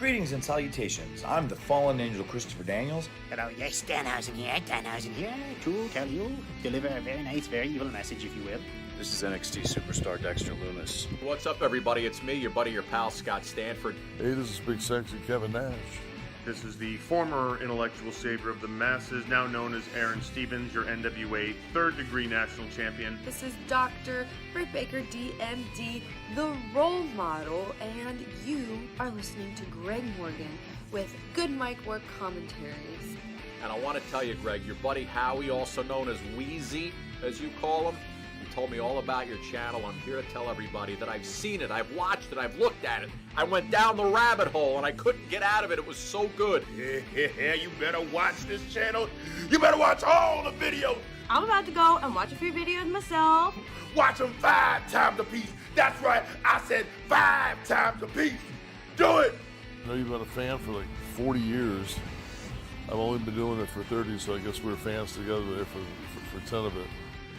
Greetings and salutations. I'm the fallen angel Christopher Daniels. Hello, yes, Danhausen here, to tell you, deliver a very nice, very evil message, if you will. This is NXT superstar Dexter Lumis. What's up, everybody? It's me, your buddy, your pal, Scott Stanford. Hey, this is Big Sexy Kevin Nash. This is the former intellectual savior of the masses, now known as Aaron Stevens, your NWA third-degree national champion. This is Dr. Britt Baker, DMD, the role model, and you are listening to Greg Morgan with Good Mic Work Commentaries. And I want to tell you, Greg, your buddy Howie, also known as Wheezy, as you call him, told me all about your channel. I'm here to tell everybody that I've seen it, I've watched it, I've looked at it. I went down the rabbit hole and I couldn't get out of it. It was so good. Yeah, you better watch this channel. You better watch all the videos. I'm about to go and watch a few videos myself. Watch them 5 times a piece. That's right, I said 5 times a piece. Do it. I know you've been a fan for like 40 years. I've only been doing it for 30, so I guess we're fans together there for 10 of it.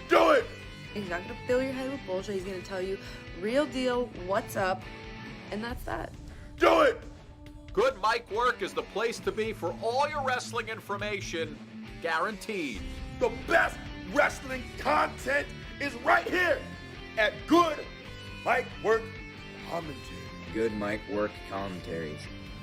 Do it. He's not going to fill your head with bullshit. He's going to tell you real deal, what's up, and that's that. Do it! Good Mic Work is the place to be for all your wrestling information, guaranteed. The best wrestling content is right here at Good Mic Work Commentaries. Good Mic Work Commentaries.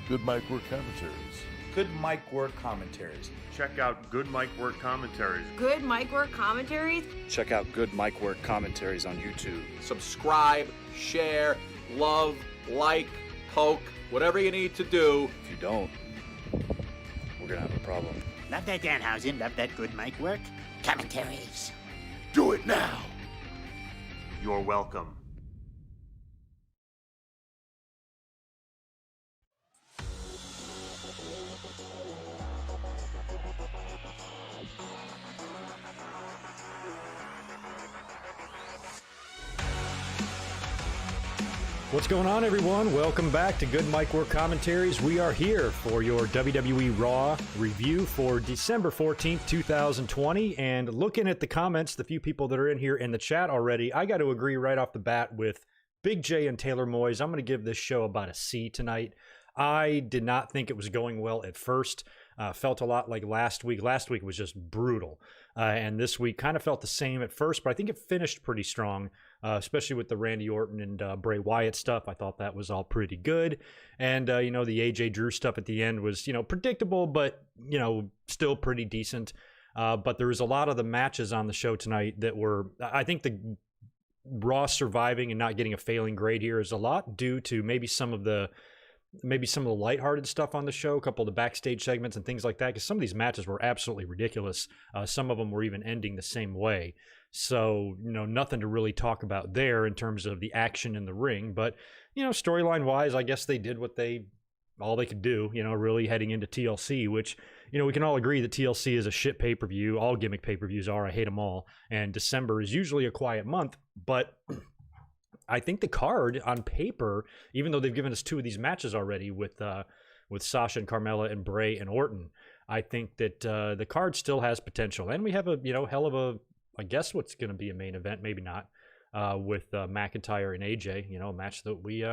Good Mic Work Commentaries. Good Mic Work Commentaries. Check out Good Mic Work Commentaries. Good Mic Work Commentaries. Check out Good Mic Work Commentaries on YouTube. Subscribe, share, love, like, poke, whatever you need to do. If you don't, we're gonna have a problem. Love that, Danhausen. Love that Good Mic Work Commentaries. Do it now. You're welcome. What's going on, everyone? Welcome back to Good Mic Work Commentaries. We are here for your WWE Raw review for December 14th, 2020. And looking at the comments, the few people that are in here in the chat already, I got to agree right off the bat with Big J and Taylor Moyes. I'm going to give this show about a C tonight. I did not think it was going well at first. Felt a lot like last week. Last week was just brutal. And this week kind of felt the same at first, but I think it finished pretty strong, especially with the Randy Orton and Bray Wyatt stuff. I thought that was all pretty good. And, the AJ Drew stuff at the end was, predictable, but, still pretty decent. But there was a lot of the matches on the show tonight that were, I think the Raw surviving and not getting a failing grade here is a lot due to maybe some of the lighthearted stuff on the show, a couple of the backstage segments and things like that, because some of these matches were absolutely ridiculous. Some of them were even ending the same way. So, nothing to really talk about there in terms of the action in the ring. But, storyline-wise, I guess they did all they could do, really heading into TLC, which, we can all agree that TLC is a shit pay-per-view. All gimmick pay-per-views are. I hate them all. And December is usually a quiet month, but I think the card on paper, even though they've given us 2 of these matches already with Sasha and Carmella and Bray and Orton, I think that the card still has potential. And we have a hell of a, I guess what's going to be a main event, maybe not, with McIntyre and AJ, a match that we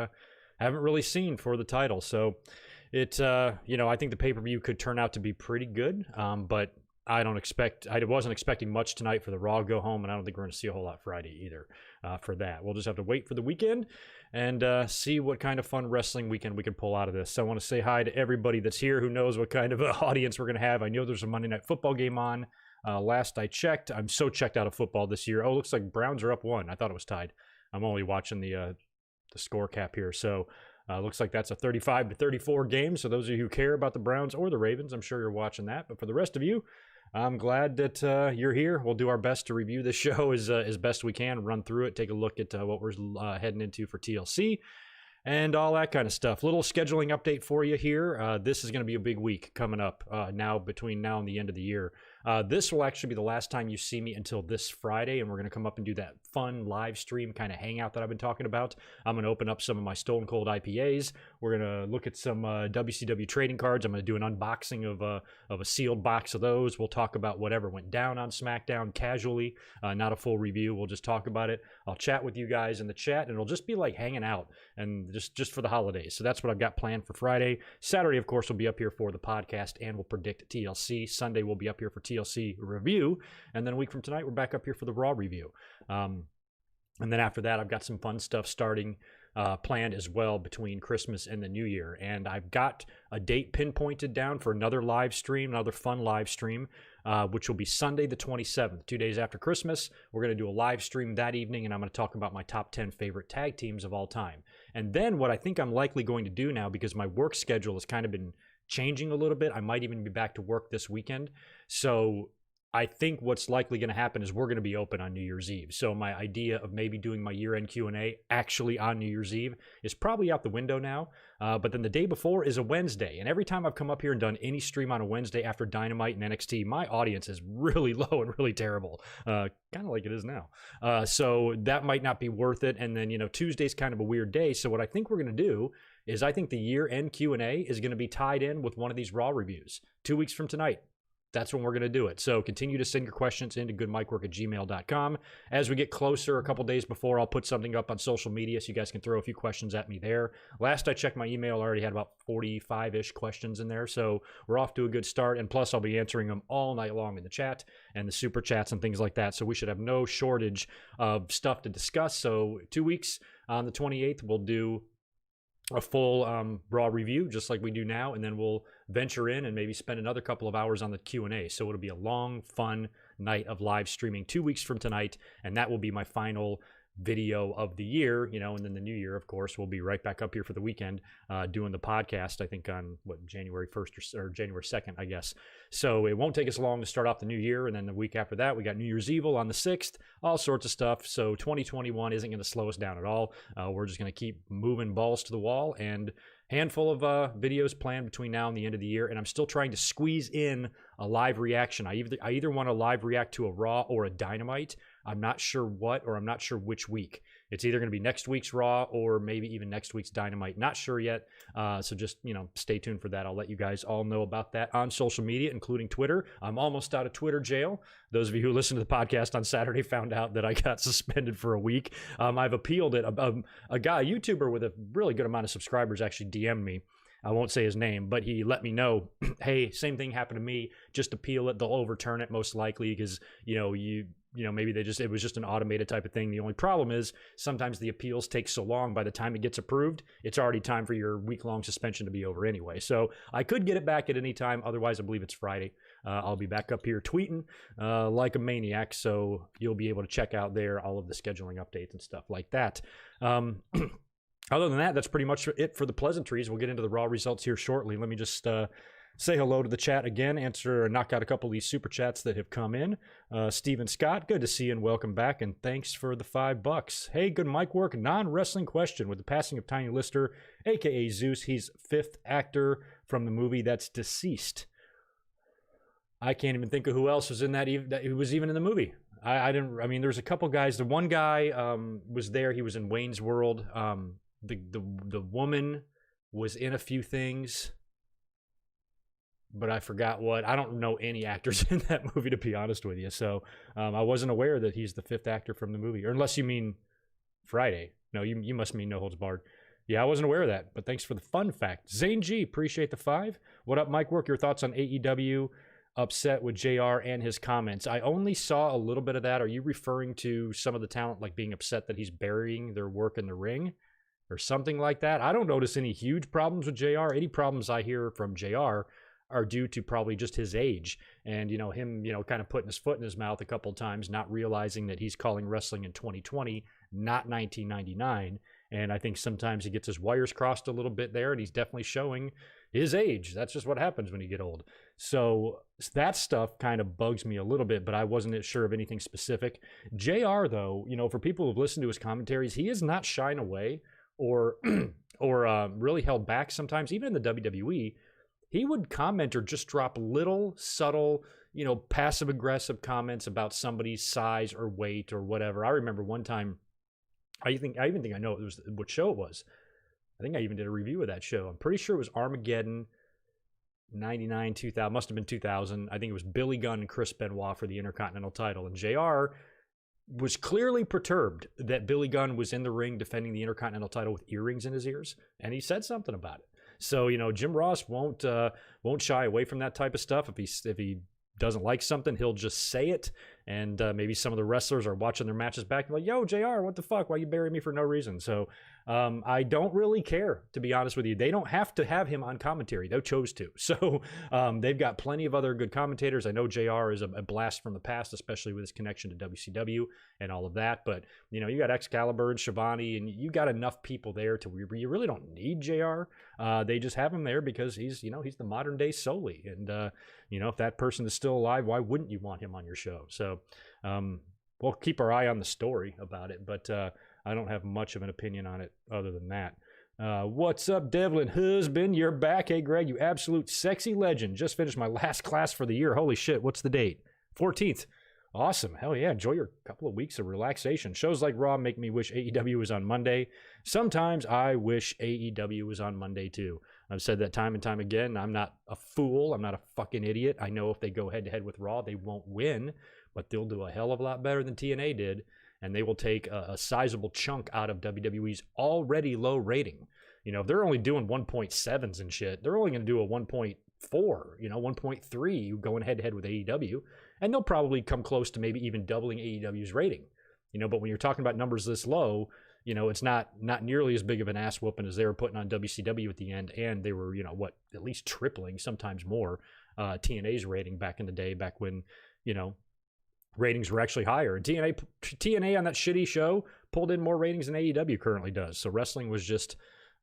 haven't really seen for the title. So it, I think the pay-per-view could turn out to be pretty good, but I wasn't expecting much tonight for the Raw go home, and I don't think we're going to see a whole lot Friday either for that. We'll just have to wait for the weekend and see what kind of fun wrestling weekend we can pull out of this. So I want to say hi to everybody that's here who knows what kind of audience we're going to have. I know there's a Monday Night Football game on. Last I checked, I'm so checked out of football this year. Oh, looks like Browns are up 1. I thought it was tied. I'm only watching the score cap here. So looks like that's a 35-34 game. So those of you who care about the Browns or the Ravens, I'm sure you're watching that. But for the rest of you, I'm glad that you're here. We'll do our best to review this show as best we can, run through it, take a look at what we're heading into for TLC, and all that kind of stuff. Little scheduling update for you here. This is going to be a big week coming up now between now and the end of the year. This will actually be the last time you see me until this Friday, and we're going to come up and do that fun live stream kind of hangout that I've been talking about. I'm going to open up some of my Stone Cold IPAs. We're going to look at some WCW trading cards. I'm going to do an unboxing of a sealed box of those. We'll talk about whatever went down on SmackDown casually, not a full review. We'll just talk about it. I'll chat with you guys in the chat, and it'll just be like hanging out and just for the holidays. So that's what I've got planned for Friday. Saturday, of course, we'll be up here for the podcast, and we'll predict TLC. Sunday, we'll be up here for TLC review, and then a week from tonight, we're back up here for the Raw review. And then after that, I've got some fun stuff starting planned as well between Christmas and the New Year. And I've got a date pinpointed down for another live stream, another fun live stream, which will be Sunday the 27th, 2 days after Christmas. We're going to do a live stream that evening, and I'm going to talk about my top 10 favorite tag teams of all time. And then what I think I'm likely going to do now, because my work schedule has kind of been changing a little bit, I might even be back to work this weekend. So I think what's likely going to happen is we're going to be open on New Year's Eve. So my idea of maybe doing my year-end Q&A actually on New Year's Eve is probably out the window now. But then the day before is a Wednesday. And every time I've come up here and done any stream on a Wednesday after Dynamite and NXT, my audience is really low and really terrible. Kind of like it is now. So that might not be worth it. And then, Tuesday's kind of a weird day. So what I think we're going to do is I think the year-end Q&A is going to be tied in with one of these Raw reviews 2 weeks from tonight. That's when we're going to do it. So continue to send your questions into goodmikework@gmail.com. As we get closer, a couple days before, I'll put something up on social media so you guys can throw a few questions at me there. Last I checked my email, I already had about 45-ish questions in there. So we're off to a good start. And plus, I'll be answering them all night long in the chat and the super chats and things like that. So we should have no shortage of stuff to discuss. So 2 weeks on the 28th, we'll do a full Raw review, just like we do now, and then we'll venture in and maybe spend another couple of hours on the Q&A. So it'll be a long, fun night of live streaming 2 weeks from tonight, and that will be my final video of the year, and then the new year, of course, we'll be right back up here for the weekend doing the podcast, I think on January 1st or January 2nd, I guess. So it won't take us long to start off the new year. And then the week after that, we got New Year's Evil on the 6th, all sorts of stuff. So 2021 isn't going to slow us down at all. We're just going to keep moving balls to the wall, and handful of videos planned between now and the end of the year. And I'm still trying to squeeze in a live reaction. I either want to live react to a Raw or a Dynamite. I'm not sure what, or I'm not sure which week. It's either going to be next week's Raw or maybe even next week's Dynamite. Not sure yet. So just, stay tuned for that. I'll let you guys all know about that on social media, including Twitter. I'm almost out of Twitter jail. Those of you who listened to the podcast on Saturday found out that I got suspended for a week. I've appealed it. A guy, a YouTuber with a really good amount of subscribers actually DM'd me. I won't say his name, but he let me know, hey, same thing happened to me. Just appeal it. They'll overturn it most likely because, maybe it was just an automated type of thing. The only problem is sometimes the appeals take so long. By the time it gets approved, it's already time for your week-long suspension to be over anyway. So I could get it back at any time. Otherwise, I believe it's Friday. I'll be back up here tweeting like a maniac. So you'll be able to check out there all of the scheduling updates and stuff like that. Other than that, that's pretty much it for the pleasantries. We'll get into the Raw results here shortly. Let me just say hello to the chat again, knock out a couple of these super chats that have come in. Steven Scott, good to see you and welcome back, and thanks for the $5. Hey, good mic work, non-wrestling question. With the passing of Tiny Lister, a.k.a. Zeus, he's fifth actor from the movie that's deceased. I can't even think of who else was in that who was even in the movie. There's a couple guys. The one guy was there. He was in Wayne's World. The woman was in a few things, but I forgot what. I don't know any actors in that movie, to be honest with you. So I wasn't aware that he's the fifth actor from the movie, or unless you mean Friday. No, you must mean No Holds Barred. Yeah, I wasn't aware of that, but thanks for the fun fact. Zane G, appreciate the 5. What up, Mike Work? Your thoughts on AEW upset with JR and his comments? I only saw a little bit of that. Are you referring to some of the talent like being upset that he's burying their work in the ring or something like that? I don't notice any huge problems with JR. Any problems I hear from JR are due to probably just his age and, him, kind of putting his foot in his mouth a couple of times, not realizing that he's calling wrestling in 2020, not 1999. And I think sometimes he gets his wires crossed a little bit there, and he's definitely showing his age. That's just what happens when you get old. So that stuff kind of bugs me a little bit, but I wasn't sure of anything specific. JR, though, for people who've listened to his commentaries, he is not shying away or really held back sometimes, even in the WWE. he would comment or just drop little subtle, passive aggressive comments about somebody's size or weight or whatever. I remember one time, I even think I know it was what show it was. I think I even did a review of that show. I'm pretty sure it was Armageddon 99, 2000, must have been 2000. I think it was Billy Gunn and Chris Benoit for the Intercontinental title. And JR was clearly perturbed that Billy Gunn was in the ring defending the Intercontinental title with earrings in his ears. And he said something about it. So, Jim Ross won't shy away from that type of stuff. If he doesn't like something, he'll just say it. And maybe some of the wrestlers are watching their matches back and like, yo, JR, what the fuck? Why you bury me for no reason? So I don't really care, to be honest with you. They don't have to have him on commentary. They chose to. So they've got plenty of other good commentators. I know JR is a blast from the past, especially with his connection to WCW and all of that. But, you got Excalibur and Shivani, and you got enough people there to where you really don't need JR. They just have him there because he's the modern day Soli. And, if that person is still alive, why wouldn't you want him on your show? So we'll keep our eye on the story about it, but I don't have much of an opinion on it other than that. What's up, Devlin husband? You're back. Hey, Greg, you absolute sexy legend. Just finished my last class for the year. Holy shit, what's the date? 14th. Awesome. Hell yeah. Enjoy your couple of weeks of relaxation. Shows like Raw make me wish AEW was on Monday. Sometimes I wish AEW was on Monday too. I've said that time and time again. I'm not a fool. I'm not a fucking idiot. I know if they go head to head with Raw, they won't win, but they'll do a hell of a lot better than TNA did. And they will take a sizable chunk out of WWE's already low rating. If they're only doing 1.7s and shit, they're only going to do a 1.4, 1.3 going head to head with AEW. And they'll probably come close to maybe even doubling AEW's rating. But when you're talking about numbers this low, it's not nearly as big of an ass whooping as they were putting on WCW at the end. And they were, at least tripling, sometimes more, TNA's rating back in the day, back when, ratings were actually higher. And TNA on that shitty show pulled in more ratings than AEW currently does. So wrestling was just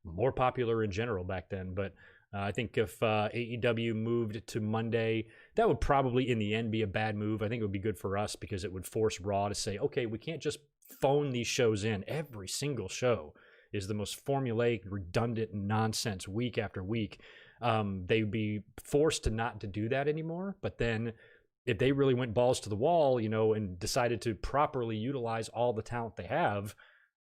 more popular in general back then. But I think if AEW moved to Monday, that would probably in the end be a bad move. I think it would be good for us because it would force Raw to say, okay, we can't just phone these shows in. Every single show is the most formulaic, redundant nonsense week after week. They'd be forced to not to do that anymore. But then if they really went balls to the wall, and decided to properly utilize all the talent they have,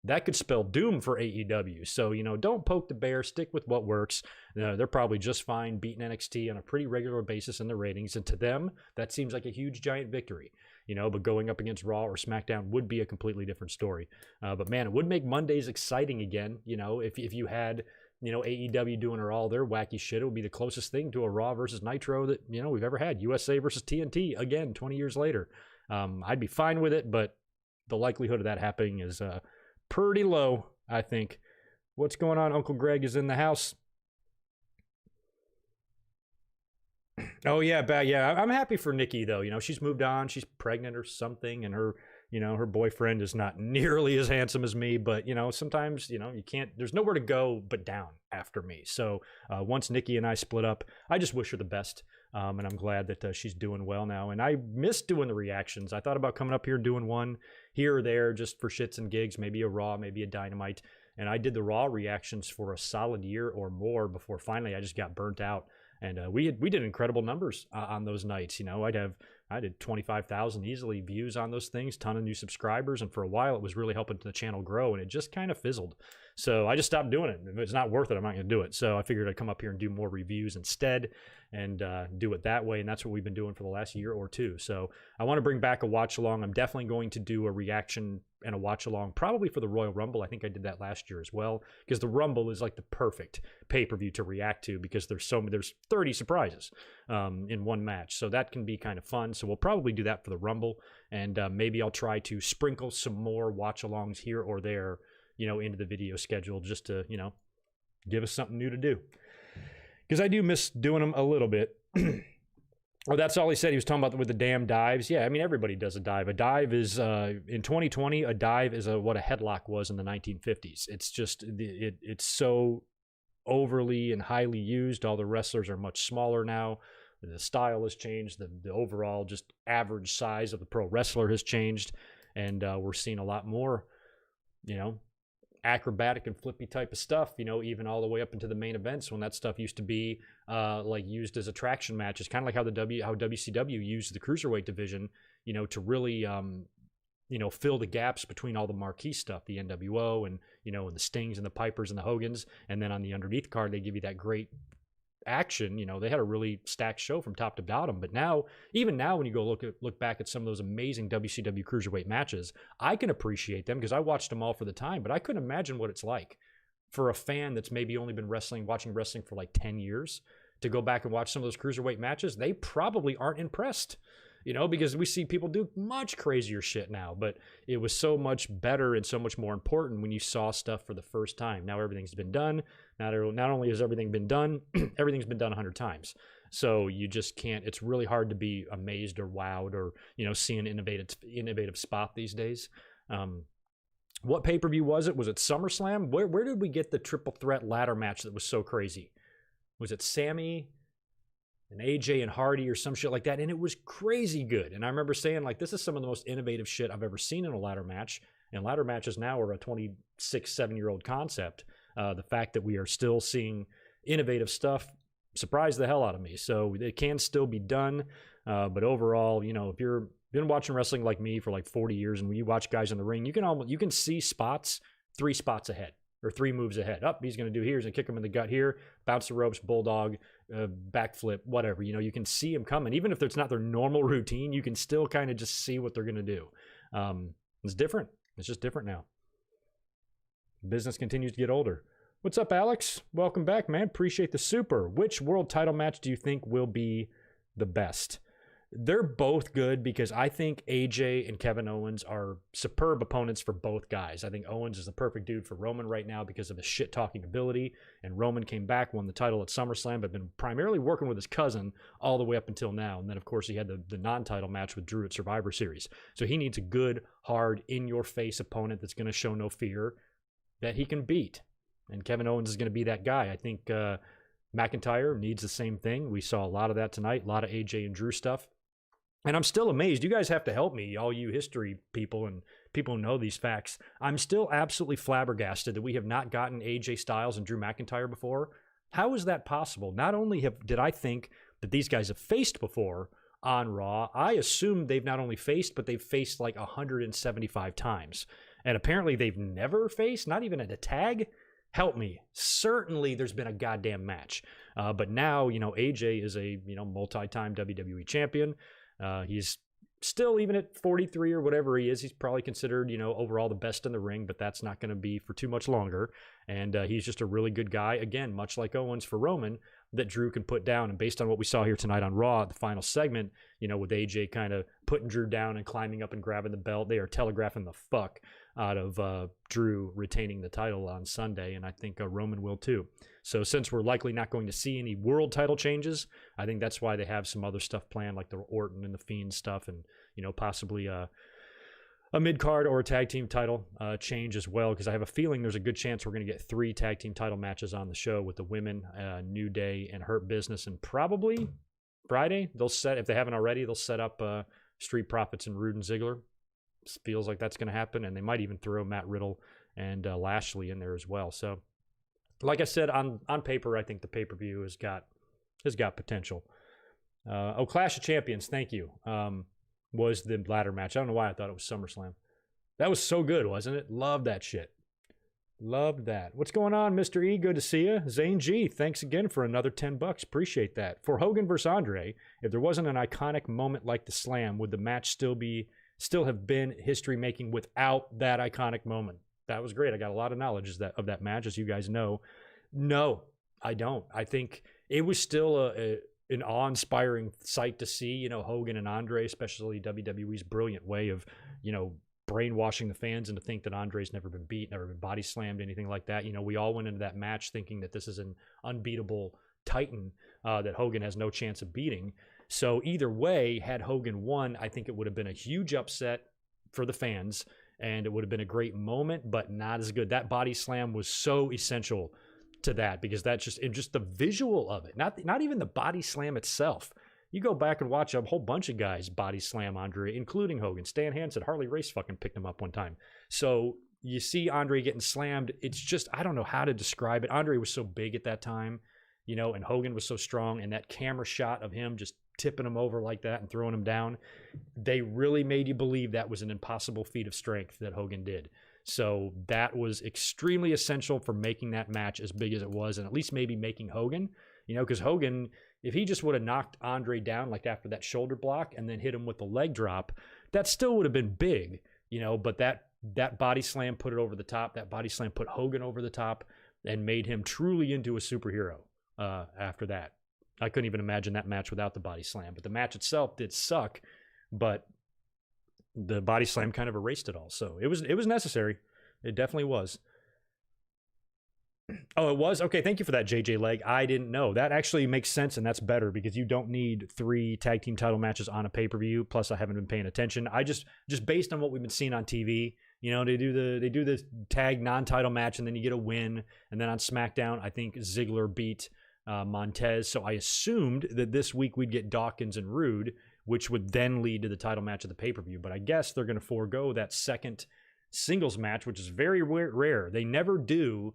that could spell doom for AEW. So, don't poke the bear, stick with what works. They're probably just fine beating NXT on a pretty regular basis in the ratings. And to them, that seems like a huge, giant victory. But going up against Raw or SmackDown would be a completely different story. But man, it would make Mondays exciting again. If you had, AEW doing all their wacky shit, it would be the closest thing to a Raw versus Nitro that, we've ever had. USA versus TNT, again, 20 years later. I'd be fine with it, but the likelihood of that happening is pretty low, I think. What's going on? Uncle Greg is in the house. Oh, yeah, I'm happy for Nikki, though. She's moved on. She's pregnant or something, and her boyfriend is not nearly as handsome as me, but, sometimes, you can't, there's nowhere to go but down after me. So once Nikki and I split up, I just wish her the best. And I'm glad that she's doing well now. And I miss doing the reactions. I thought about coming up here and doing one here or there just for shits and gigs, maybe a Raw, maybe a Dynamite. And I did the Raw reactions for a solid year or more before finally I just got burnt out. And we did incredible numbers on those nights. I did 25,000 easily views on those things, ton of new subscribers, and for a while it was really helping the channel grow, and it just kind of fizzled. So I just stopped doing it. If it's not worth it, I'm not going to do it. So I figured I'd come up here and do more reviews instead and do it that way, and that's what we've been doing for the last year or two. So I want to bring back a watch along. I'm definitely going to do a reaction and a watch along, probably for the Royal Rumble. I think I did that last year as well, because the Rumble is like the perfect pay-per-view to react to because there's 30 surprises in one match. So that can be kind of fun. So we'll probably do that for the Rumble, and maybe I'll try to sprinkle some more watch-alongs here or there, into the video schedule just to, give us something new to do. Because I do miss doing them a little bit. Oh, that's all he said. He was talking about with the damn dives. Yeah, I mean, everybody does a dive. A dive is, in 2020, a dive is what a headlock was in the 1950s. It's just, it's so overly and highly used. All the wrestlers are much smaller now. The style has changed. The overall just average size of the pro wrestler has changed. And we're seeing a lot more, acrobatic and flippy type of stuff, even all the way up into the main events when that stuff used to be like used as attraction matches, kind of like how how WCW used the cruiserweight division, to really fill the gaps between all the marquee stuff, the NWO and and the Stings and the Pipers and the Hogans, and then on the underneath card they give you that great action. They had a really stacked show from top to bottom. But now, even now, when you go look back at some of those amazing WCW cruiserweight matches, I can appreciate them because I watched them all for the time. But I couldn't imagine what it's like for a fan that's maybe only been watching wrestling for like 10 years to go back and watch some of those cruiserweight matches. They probably aren't impressed, because we see people do much crazier shit now. But it was so much better and so much more important when you saw stuff for the first time. Now everything's been done. Not only has everything been done, everything's been done 100 times. So you just can't, it's really hard to be amazed or wowed or, see an innovative spot these days. What pay-per-view was it? Was it SummerSlam? Where did we get the triple threat ladder match that was so crazy? Was it Sammy and AJ and Hardy or some shit like that? And it was crazy good. And I remember saying, like, this is some of the most innovative shit I've ever seen in a ladder match. And ladder matches now are a 26, 7-year-old concept. The fact that we are still seeing innovative stuff surprised the hell out of me. So it can still be done. But overall, if you've been watching wrestling like me for like 40 years and when you watch guys in the ring, you can see spots 3 spots ahead or 3 moves ahead. He's going to do here. He's going to kick him in the gut here, bounce the ropes, bulldog, backflip, whatever. You can see him coming. Even if it's not their normal routine, you can still kind of just see what they're going to do. It's different. It's just different now. Business continues to get older. What's up, Alex? Welcome back, man. Appreciate the super. Which world title match do you think will be the best? They're both good because I think AJ and Kevin Owens are superb opponents for both guys. I think Owens is the perfect dude for Roman right now because of his shit-talking ability. And Roman came back, won the title at SummerSlam, but been primarily working with his cousin all the way up until now. And then, of course, he had the non-title match with Drew at Survivor Series. So he needs a good, hard, in-your-face opponent that's going to show no fear that he can beat. And Kevin Owens is going to be that guy. I think McIntyre needs the same thing. We saw a lot of that tonight, a lot of AJ and Drew stuff. And I'm still amazed. You guys have to help me, all you history people and people who know these facts. I'm still absolutely flabbergasted that we have not gotten AJ Styles and Drew McIntyre before. How is that possible? Not only did I think that these guys have faced before on Raw, I assumed they've not only faced, but they've faced like 175 times. And apparently they've never faced, not even at a tag. Help me. Certainly there's been a goddamn match. But now, AJ is a, multi-time WWE champion. He's still, even at 43 or whatever he is, he's probably considered, overall the best in the ring, but that's not going to be for too much longer. And he's just a really good guy. Again, much like Owens for Roman, that Drew can put down. And based on what we saw here tonight on Raw, the final segment, with AJ kind of putting Drew down and climbing up and grabbing the belt, they are telegraphing the fuck out of Drew retaining the title on Sunday. And I think Roman will too. So since we're likely not going to see any world title changes, I think that's why they have some other stuff planned, like the Orton and the Fiend stuff, and possibly a mid-card or a tag team title change as well, because I have a feeling there's a good chance we're going to get 3 tag team title matches on the show with the women, New Day and Hurt Business, and probably Friday if they haven't already, they'll set up Street Profits and Rude and Ziggler. Feels like that's going to happen, and they might even throw Matt Riddle and Lashley in there as well. So, like I said, on paper, I think the pay-per-view has got potential. Clash of Champions, thank you. Was the ladder match. I don't know why I thought it was SummerSlam. That was so good, wasn't it? Loved that shit. Loved that. What's going on, Mr. E? Good to see you. Zane G, thanks again for another $10. Appreciate that. For Hogan versus Andre, if there wasn't an iconic moment like the Slam, would the match still have been history-making without that iconic moment? That was great. I got a lot of knowledge of that match, as you guys know. No, I don't. I think it was still an awe-inspiring sight to see, Hogan and Andre, especially WWE's brilliant way of, brainwashing the fans into think that Andre's never been beat, never been body slammed, anything like that. We all went into that match thinking that this is an unbeatable Titan that Hogan has no chance of beating. So either way, had Hogan won, I think it would have been a huge upset for the fans, and it would have been a great moment, but not as good. That body slam was so essential to that, because that's just the visual of it, not even the body slam itself. You go back and watch a whole bunch of guys body slam Andre, including Hogan. Stan Hansen, Harley Race fucking picked him up one time. So you see Andre getting slammed. It's just, I don't know how to describe it. Andre was so big at that time, you know, and Hogan was so strong, and that camera shot of him just tipping him over like that and throwing him down, they really made you believe that was an impossible feat of strength that Hogan did. So that was extremely essential for making that match as big as it was, and at least maybe making Hogan, you know, because Hogan, if he just would have knocked Andre down like after that shoulder block and then hit him with the leg drop, that still would have been big, you know, but that body slam put it over the top. That body slam put Hogan over the top and made him truly into a superhero after that. I couldn't even imagine that match without the body slam, but the match itself did suck, but the body slam kind of erased it all. So it was necessary. It definitely was. Oh, it was? Okay, thank you for that, JJ Leg. I didn't know. That actually makes sense, and that's better because you don't need 3 tag team title matches on a pay-per-view. Plus, I haven't been paying attention. I just based on what we've been seeing on TV, you know, they do the tag non-title match, and then you get a win. And then on SmackDown, I think Ziggler beat Montez. So I assumed that this week we'd get Dawkins and Rude, which would then lead to the title match of the pay-per-view. But I guess they're going to forego that second singles match, which is very rare. They never do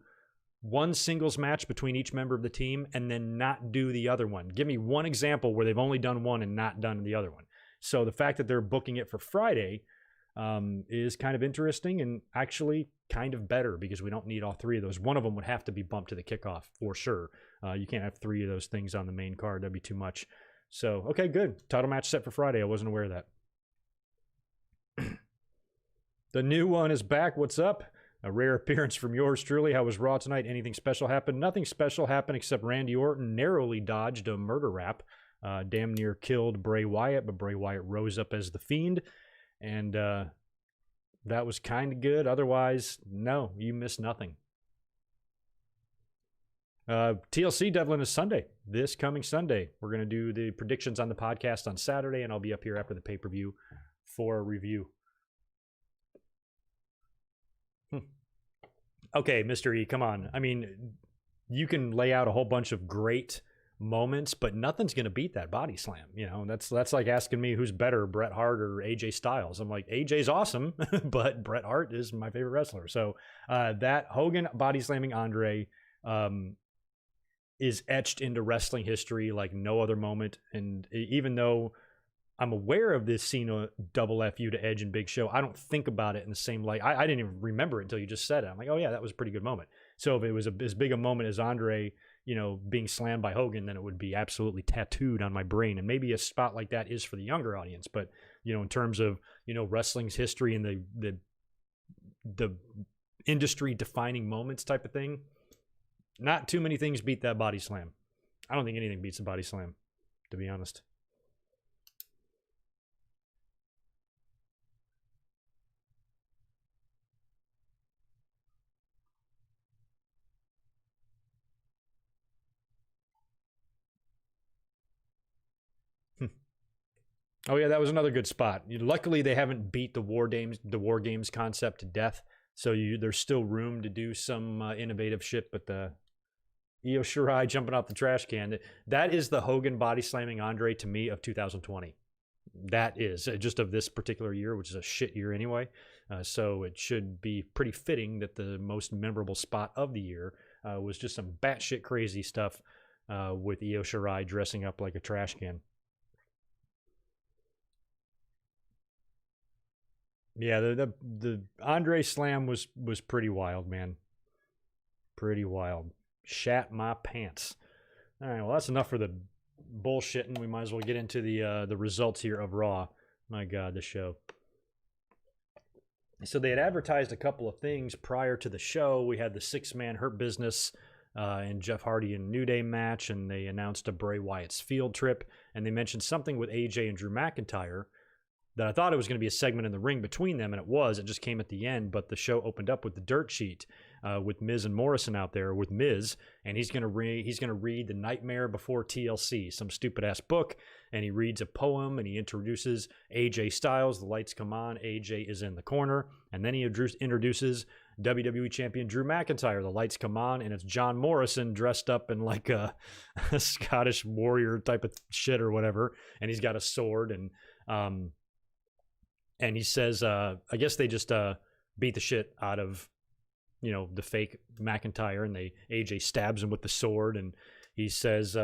one singles match between each member of the team and then not do the other one. Give me one example where they've only done one and not done the other one. So the fact that they're booking it for Friday is kind of interesting and actually kind of better because we don't need all 3 of those. One of them would have to be bumped to the kickoff for sure. You can't have 3 of those things on the main card. That'd be too much. So, okay, good. Title match set for Friday. I wasn't aware of that. The new one is back. What's up? A rare appearance from yours truly. How was Raw tonight? Anything special happened? Nothing special happened except Randy Orton narrowly dodged a murder rap. Damn near killed Bray Wyatt, but Bray Wyatt rose up as the Fiend. And that was kind of good. Otherwise, no, you missed nothing. TLC Devlin is Sunday. This coming Sunday. We're going to do the predictions on the podcast on Saturday, and I'll be up here after the pay-per-view for a review. Okay, Mr. E, come on. I mean, you can lay out a whole bunch of great moments, but nothing's going to beat that body slam. You know, that's like asking me who's better, Bret Hart or AJ Styles. I'm like, AJ's awesome, but Bret Hart is my favorite wrestler. So that Hogan body slamming Andre is etched into wrestling history like no other moment. And even though I'm aware of this Cena double FU to Edge and Big Show, I don't think about it in the same light. I didn't even remember it until you just said it. I'm like, oh yeah, that was a pretty good moment. So if it was as big a moment as Andre, you know, being slammed by Hogan, then it would be absolutely tattooed on my brain. And maybe a spot like that is for the younger audience. But, you know, in terms of, you know, wrestling's history and the industry defining moments type of thing, not too many things beat that body slam. I don't think anything beats the body slam, to be honest. Oh yeah, that was another good spot. Luckily, they haven't beat the War Games concept to death, so there's still room to do some innovative shit. But the Io Shirai jumping off the trash can, that is the Hogan body slamming Andre to me of 2020. That is just of this particular year, which is a shit year anyway. So it should be pretty fitting that the most memorable spot of the year was just some batshit crazy stuff with Io Shirai dressing up like a trash can. Yeah, the Andre slam was pretty wild, man. Pretty wild. Shat my pants. All right, well, that's enough for the bullshitting. We might as well get into the results here of Raw. My God, this show. So they had advertised a couple of things prior to the show. We had the 6-man Hurt Business and Jeff Hardy and New Day match, and they announced a Bray Wyatt's field trip, and they mentioned something with AJ and Drew McIntyre that I thought it was going to be a segment in the ring between them, and it was. It just came at the end, but the show opened up with the dirt sheet with Miz and Morrison out there with Miz, and he's going to read The Nightmare Before TLC, some stupid-ass book, and he reads a poem, and he introduces AJ Styles. The lights come on. AJ is in the corner, and then he introduces WWE Champion Drew McIntyre. The lights come on, and it's John Morrison dressed up in like a Scottish warrior type of shit or whatever, and he's got a sword, and he says, I guess they just beat the shit out of, the fake McIntyre, and AJ stabs him with the sword, and he says,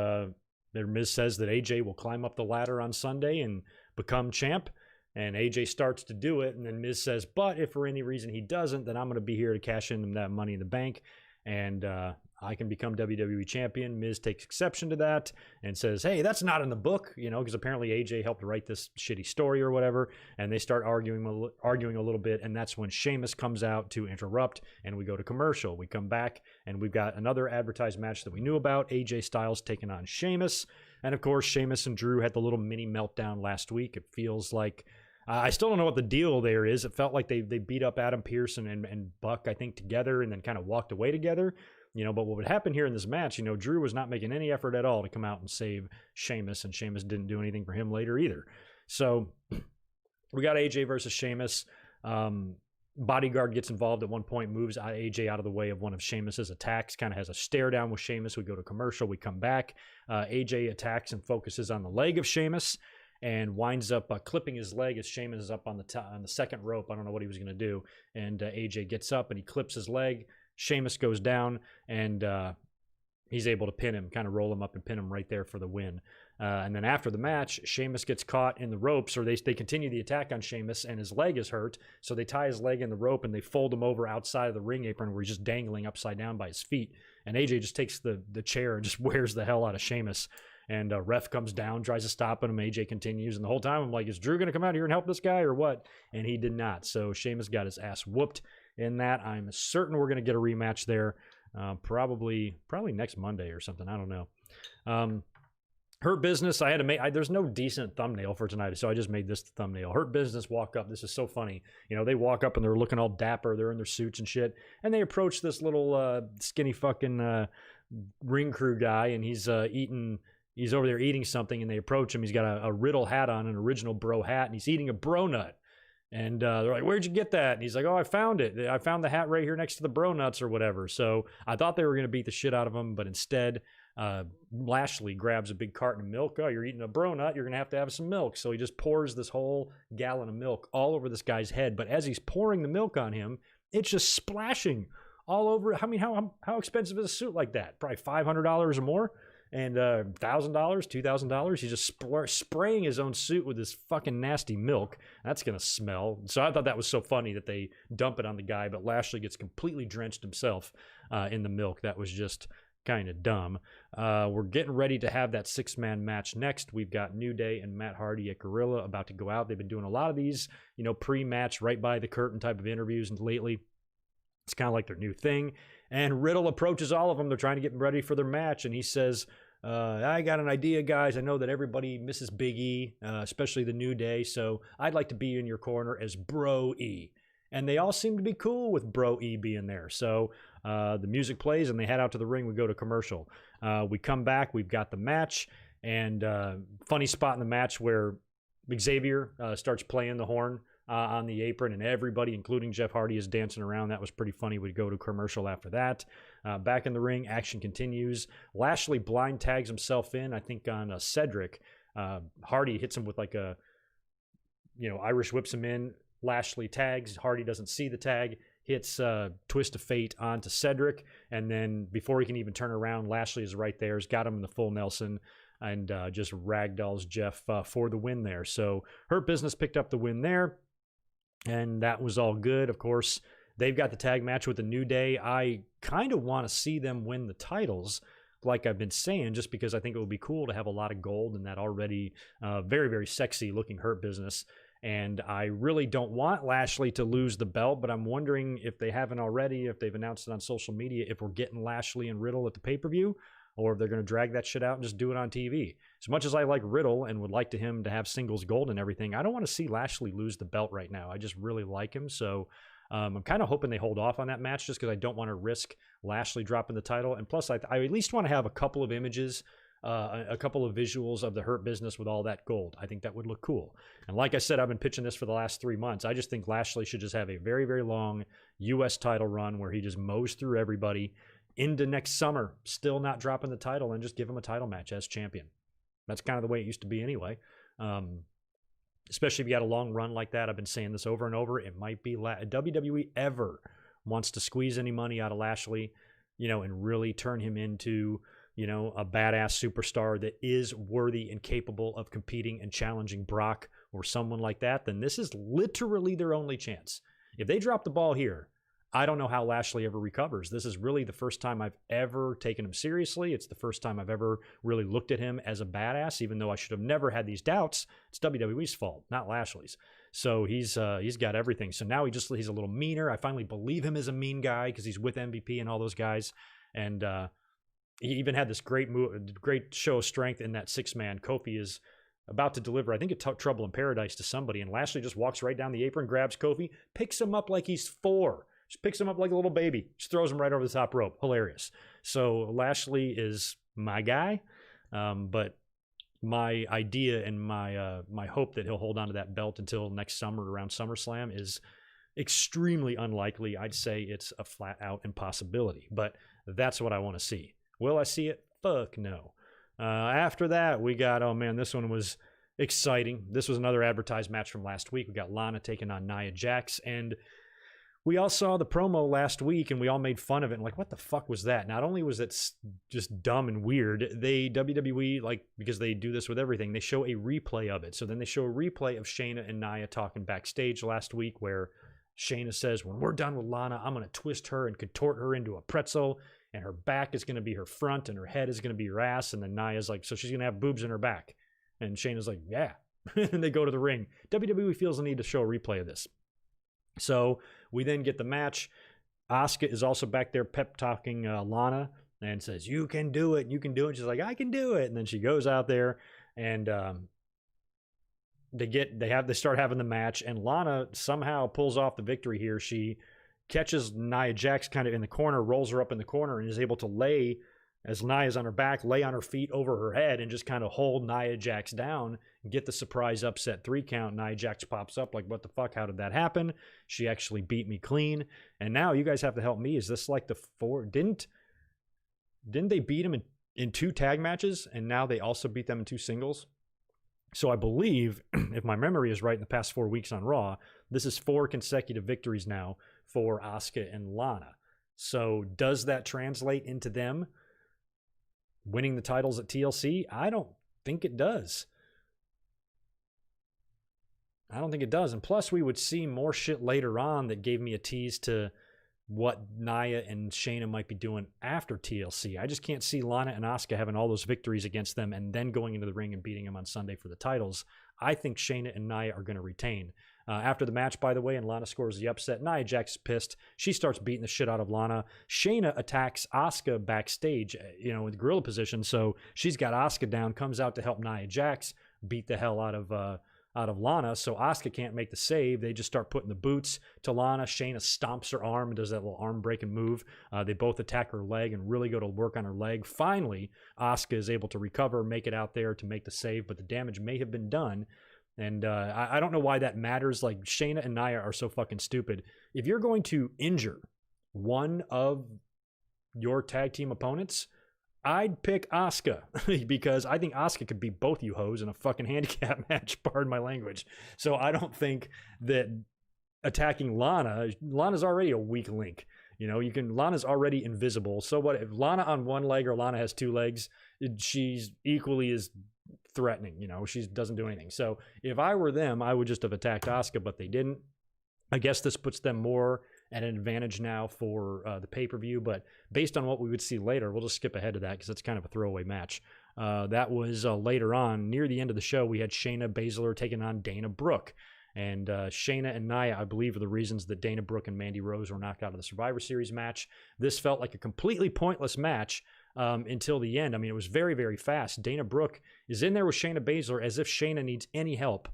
Miz says that AJ will climb up the ladder on Sunday and become champ, and AJ starts to do it, and then Miz says, but if for any reason he doesn't, then I'm going to be here to cash in that Money in the Bank, and I can become WWE champion. Miz takes exception to that and says, hey, that's not in the book, because apparently AJ helped write this shitty story or whatever, and they start arguing a little bit, and that's when Sheamus comes out to interrupt, and we go to commercial. We come back, and we've got another advertised match that we knew about, AJ Styles taking on Sheamus, and of course, Sheamus and Drew had the little mini meltdown last week. It feels like I still don't know what the deal there is. It felt like they beat up Adam Pearce and Buck, I think, together and then kind of walked away together. But what would happen here in this match, Drew was not making any effort at all to come out and save Sheamus, and Sheamus didn't do anything for him later either. So we got AJ versus Sheamus. Bodyguard gets involved at one point, moves AJ out of the way of one of Sheamus's attacks, kind of has a stare down with Sheamus. We go to commercial, we come back. AJ attacks and focuses on the leg of Sheamus and winds up clipping his leg as Sheamus is up on the second rope. I don't know what he was going to do. And AJ gets up and he clips his leg. Sheamus goes down, and he's able to pin him, kind of roll him up and pin him right there for the win. And then after the match, Sheamus gets caught in the ropes, or they continue the attack on Sheamus, and his leg is hurt. So they tie his leg in the rope, and they fold him over outside of the ring apron where he's just dangling upside down by his feet. And AJ just takes the chair and just wears the hell out of Sheamus. And ref comes down, tries to stop him. AJ continues. And the whole time I'm like, is Drew going to come out here and help this guy or what? And he did not. So Sheamus got his ass whooped in that. I'm certain we're going to get a rematch there probably next Monday or something. I don't know. Hurt Business, I had to make, there's no decent thumbnail for tonight, so I just made this the thumbnail. Hurt Business walk up. This is so funny. They walk up and they're looking all dapper. They're in their suits and shit. And they approach this little skinny fucking ring crew guy, and he's over there eating something, and they approach him. He's got a Riddle hat on, an original bro hat, and he's eating a bro nut. And they're like, where'd you get that? And he's like, oh, I found it. I found the hat right here next to the bro nuts or whatever. So I thought they were going to beat the shit out of him, but instead, Lashley grabs a big carton of milk. Oh, you're eating a bro nut. You're going to have some milk. So he just pours this whole gallon of milk all over this guy's head. But as he's pouring the milk on him, it's just splashing all over. I mean, how expensive is a suit like that? Probably $500 or more. And $1,000, $2,000, he's just spraying his own suit with this fucking nasty milk. That's going to smell. So I thought that was so funny that they dump it on the guy, but Lashley gets completely drenched himself in the milk. That was just kind of dumb. We're getting ready to have that 6-man match next. We've got New Day and Matt Hardy at Gorilla about to go out. They've been doing a lot of these, pre-match, right by the curtain type of interviews, and lately it's kind of like their new thing. And Riddle approaches all of them. They're trying to get ready for their match. And he says, I got an idea, guys. I know that everybody misses Big E, especially the New Day. So I'd like to be in your corner as Bro E. And they all seem to be cool with Bro E being there. So the music plays and they head out to the ring. We go to commercial. We come back. We've got the match. And funny spot in the match where Xavier starts playing the horn on the apron, and everybody, including Jeff Hardy, is dancing around. That was pretty funny. We'd go to commercial after that. Back in the ring, action continues. Lashley blind tags himself in, I think, on Cedric. Hardy hits him with like a, Irish whips him in. Lashley tags. Hardy doesn't see the tag. Hits Twist of Fate onto Cedric. And then before he can even turn around, Lashley is right there. He's got him in the full Nelson and just ragdolls Jeff for the win there. So Hurt Business picked up the win there. And that was all good. Of course, they've got the tag match with the New Day. I kind of want to see them win the titles, like I've been saying, just because I think it would be cool to have a lot of gold in that already very, very sexy looking Hurt Business. And I really don't want Lashley to lose the belt, but I'm wondering if they haven't already, if they've announced it on social media, if we're getting Lashley and Riddle at the pay-per-view, or if they're going to drag that shit out and just do it on TV. As much as I like Riddle and would like him to have singles gold and everything, I don't want to see Lashley lose the belt right now. I just really like him. So I'm kind of hoping they hold off on that match just because I don't want to risk Lashley dropping the title. And plus, I at least want to have a couple of images, a couple of visuals of the Hurt Business with all that gold. I think that would look cool. And like I said, I've been pitching this for the last 3 months. I just think Lashley should just have a very, very long U.S. title run where he just mows through everybody into next summer, still not dropping the title, and just give him a title match as champion. That's kind of the way it used to be anyway. especially if you had a long run like that. I've been saying this over and over. It might be WWE ever wants to squeeze any money out of Lashley, and really turn him into, a badass superstar that is worthy and capable of competing and challenging Brock or someone like that, then this is literally their only chance. If they drop the ball here, I don't know how Lashley ever recovers. This is really the first time I've ever taken him seriously. It's the first time I've ever really looked at him as a badass, even though I should have never had these doubts. It's WWE's fault, not Lashley's. So he's got everything. So now he's a little meaner. I finally believe him as a mean guy because he's with MVP and all those guys. And he even had this great show of strength in that 6-man. Kofi is about to deliver, I think, Trouble in Paradise to somebody, and Lashley just walks right down the apron, grabs Kofi, picks him up like he's 4. Just picks him up like a little baby. Just throws him right over the top rope. Hilarious. So Lashley is my guy, but my idea and my hope that he'll hold on to that belt until next summer around SummerSlam is extremely unlikely. I'd say it's a flat-out impossibility, but that's what I want to see. Will I see it? Fuck no. After that, we got, oh man, this one was exciting. This was another advertised match from last week. We got Lana taking on Nia Jax, and we all saw the promo last week and we all made fun of it and like, what the fuck was that? Not only was it just dumb and weird, WWE, like, because they do this with everything, they show a replay of it. So then they show a replay of Shayna and Nia talking backstage last week where Shayna says, when we're done with Lana, I'm going to twist her and contort her into a pretzel, and her back is going to be her front and her head is going to be her ass. And then Nia's like, so she's going to have boobs in her back. And Shayna's like, yeah. And they go to the ring. WWE feels the need to show a replay of this. So we then get the match. Asuka is also back there pep talking Lana and says, you can do it. You can do it. She's like, I can do it. And then she goes out there and they start having the match, and Lana somehow pulls off the victory here. She catches Nia Jax kind of in the corner, rolls her up in the corner, and is able to lay, as Nia's on her back, lay on her feet over her head and just kind of hold Nia Jax down and get the surprise upset 3 count. Nia Jax pops up like, what the fuck? How did that happen? She actually beat me clean. And now you guys have to help me. Is this like the 4? Didn't they beat him in 2 tag matches, and now they also beat them in 2 singles? So I believe, if my memory is right, in the past 4 weeks on Raw, this is 4 consecutive victories now for Asuka and Lana. So does that translate into them winning the titles at TLC? I don't think it does. I don't think it does. And plus, we would see more shit later on that gave me a tease to what Nia and Shayna might be doing after TLC. I just can't see Lana and Asuka having all those victories against them and then going into the ring and beating them on Sunday for the titles. I think Shayna and Nia are going to retain. After the match, by the way, and Lana scores the upset, Nia Jax is pissed. She starts beating the shit out of Lana. Shayna attacks Asuka backstage, in the gorilla position. So she's got Asuka down, comes out to help Nia Jax beat the hell out of Lana. So Asuka can't make the save. They just start putting the boots to Lana. Shayna stomps her arm and does that little arm breaking move. They both attack her leg and really go to work on her leg. Finally, Asuka is able to recover, make it out there to make the save, but the damage may have been done. And I don't know why that matters. Like, Shayna and Nia are so fucking stupid. If you're going to injure one of your tag team opponents, I'd pick Asuka because I think Asuka could beat both you hoes in a fucking handicap match, pardon my language. So I don't think that attacking Lana's already a weak link. Lana's already invisible. So what if Lana on one leg or Lana has 2 legs, she's equally as threatening. She doesn't do anything. So if I were them, I would just have attacked Asuka, but they didn't. I guess this puts them more at an advantage now for the pay-per-view, but based on what we would see later, we'll just skip ahead to that because it's kind of a throwaway match. That was later on, near the end of the show, we had Shayna Baszler taking on Dana Brooke. And Shayna and Nia, I believe, are the reasons that Dana Brooke and Mandy Rose were knocked out of the Survivor Series match. This felt like a completely pointless match until the end. I mean, it was very, very fast. Dana Brooke is in there with Shayna Baszler as if Shayna needs any help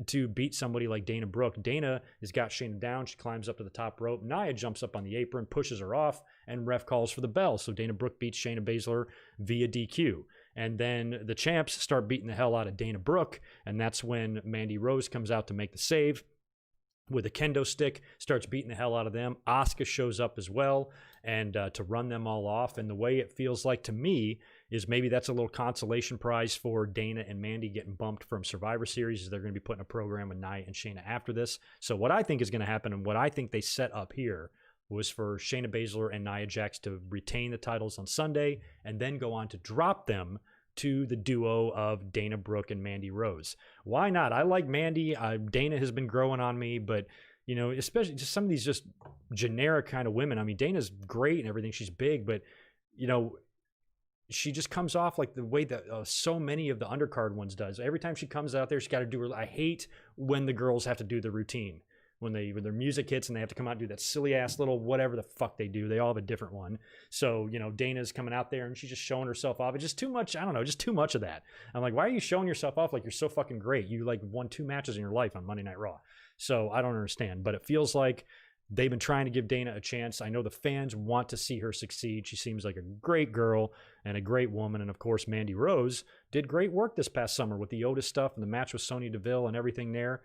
to beat somebody like Dana Brooke. Dana has got Shayna down. She climbs up to the top rope. Nia jumps up on the apron, pushes her off, and ref calls for the bell. So Dana Brooke beats Shayna Baszler via DQ. And then the champs start beating the hell out of Dana Brooke, and that's when Mandy Rose comes out to make the save with a kendo stick, starts beating the hell out of them. Asuka shows up as well and to run them all off. And the way it feels like to me is maybe that's a little consolation prize for Dana and Mandy getting bumped from Survivor Series, is they're going to be putting a program with Nia and Shayna after this. So what I think is going to happen, and what I think they set up here, was for Shayna Baszler and Nia Jax to retain the titles on Sunday and then go on to drop them to the duo of Dana Brooke and Mandy Rose. Why not? I like Mandy. Dana has been growing on me, but you know, especially just some of these just generic kind of women. I mean, Dana's great and everything. She's big, but you know, she just comes off like the way that so many of the undercard ones does. Every time she comes out there, she's got to do her. I hate when the girls have to do the routine. When their music hits and they have to come out and do that silly ass little whatever the fuck they do. They all have a different one. So, you know, Dana's coming out there and she's just showing herself off. It's just too much. I don't know, just too much of that. I'm like, why are you showing yourself off like you're so fucking great? You like won 2 matches in your life on Monday Night Raw. So I don't understand, but it feels like they've been trying to give Dana a chance. I know the fans want to see her succeed. She seems like a great girl and a great woman. And of course, Mandy Rose did great work this past summer with the Otis stuff and the match with Sonya Deville and everything there.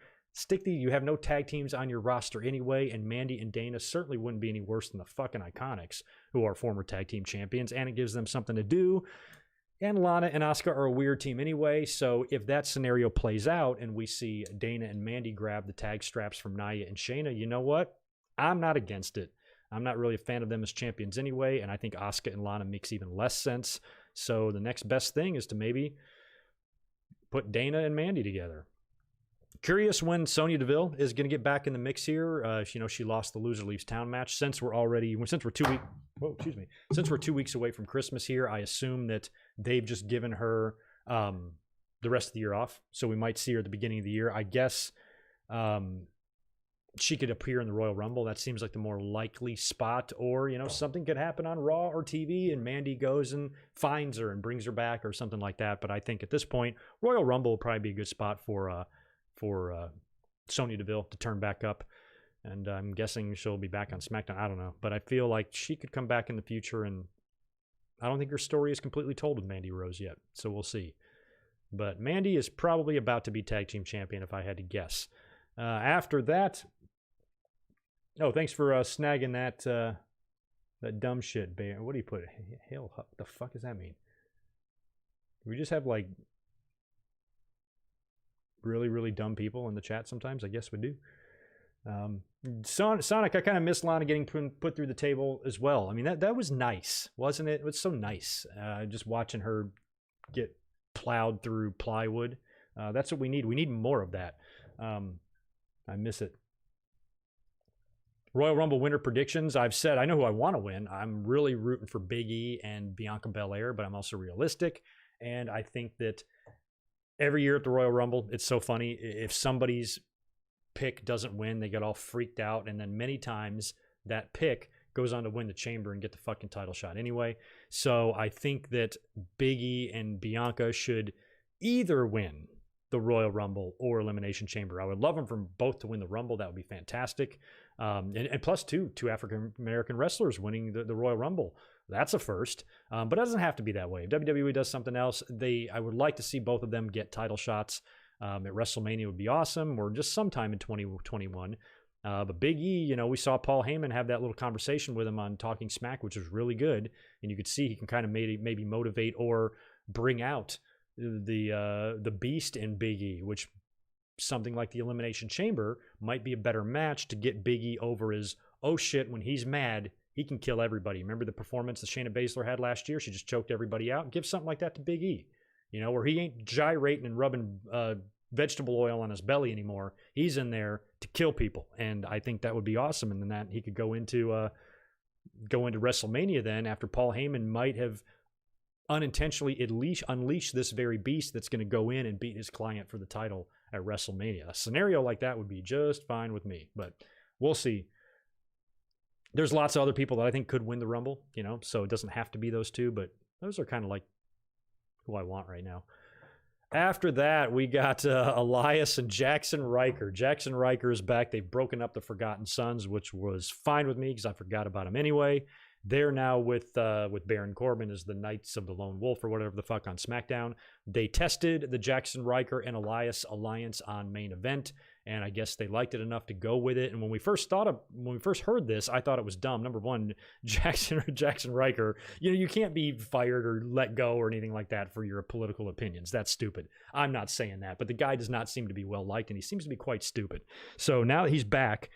You have no tag teams on your roster anyway, and Mandy and Dana certainly wouldn't be any worse than the fucking Iconics, who are former tag team champions, and it gives them something to do. And Lana and Asuka are a weird team anyway, so if that scenario plays out and we see Dana and Mandy grab the tag straps from Nia and Shayna, you know what? I'm not against it. I'm not really a fan of them as champions anyway, and I think Asuka and Lana makes even less sense. So the next best thing is to maybe put Dana and Mandy together. Curious when Sonya Deville is going to get back in the mix here. You know, she lost the Loser Leaves Town match. Since we're 2 weeks away from Christmas here, I assume that they've just given her the rest of the year off. So we might see her at the beginning of the year. I guess she could appear in the Royal Rumble. That seems like the more likely spot. Or, you know, something could happen on Raw or TV and Mandy goes and finds her and brings her back or something like that. But I think at this point, Royal Rumble will probably be a good spot for Sonya Deville to turn back up, and I'm guessing she'll be back on SmackDown. I don't know, but I feel like she could come back in the future, and I don't think her story is completely told with Mandy Rose yet, so we'll see. But Mandy is probably about to be tag team champion if I had to guess. After that, thanks for snagging that dumb shit, Baron. What do you put? Hell, what the fuck does that mean? We just have like really, really dumb people in the chat sometimes. I guess we do. Sonic, I kind of miss Lana getting put through the table as well. I mean, that was nice, wasn't it? It was so nice just watching her get plowed through plywood. That's what we need. We need more of that. I miss it. Royal Rumble winner predictions. I've said I know who I want to win. I'm really rooting for Big E and Bianca Belair, but I'm also realistic. And I think that every year at the Royal Rumble, it's so funny. If somebody's pick doesn't win, they get all freaked out. And then many times that pick goes on to win the chamber and get the fucking title shot anyway. So I think that Big E and Bianca should either win the Royal Rumble or Elimination Chamber. I would love them for both to win the Rumble. That would be fantastic. And plus two African-American wrestlers winning the Royal Rumble. That's a first, but it doesn't have to be that way. If WWE does something else, I would like to see both of them get title shots at WrestleMania. Would be awesome, or just sometime in 2021. But Big E, you know, we saw Paul Heyman have that little conversation with him on Talking Smack, which was really good, and you could see he can kind of maybe motivate or bring out the beast in Big E, which something like the Elimination Chamber might be a better match to get Big E over as, oh shit, when he's mad, he can kill everybody. Remember the performance that Shayna Baszler had last year? She just choked everybody out. Give something like that to Big E, you know, where he ain't gyrating and rubbing vegetable oil on his belly anymore. He's in there to kill people, and I think that would be awesome. And then that he could go into WrestleMania then, after Paul Heyman might have unintentionally unleash this very beast that's going to go in and beat his client for the title at WrestleMania. A scenario like that would be just fine with me, but we'll see. There's lots of other people that I think could win the Rumble, you know, so it doesn't have to be those two, but those are kind of like who I want right now. After that, we got Elias and Jackson Riker. Jackson Riker is back. They've broken up the Forgotten Sons, which was fine with me because I forgot about him anyway. They're now with Baron Corbin as the Knights of the Lone Wolf or whatever the fuck on SmackDown. They tested the Jackson Riker and Elias alliance on Main Event, and I guess they liked it enough to go with it. And when we first heard this, I thought it was dumb. Number one, Jackson Riker, you can't be fired or let go or anything like that for your political opinions. That's stupid. I'm not saying that, but the guy does not seem to be well liked, and he seems to be quite stupid. So now that he's back,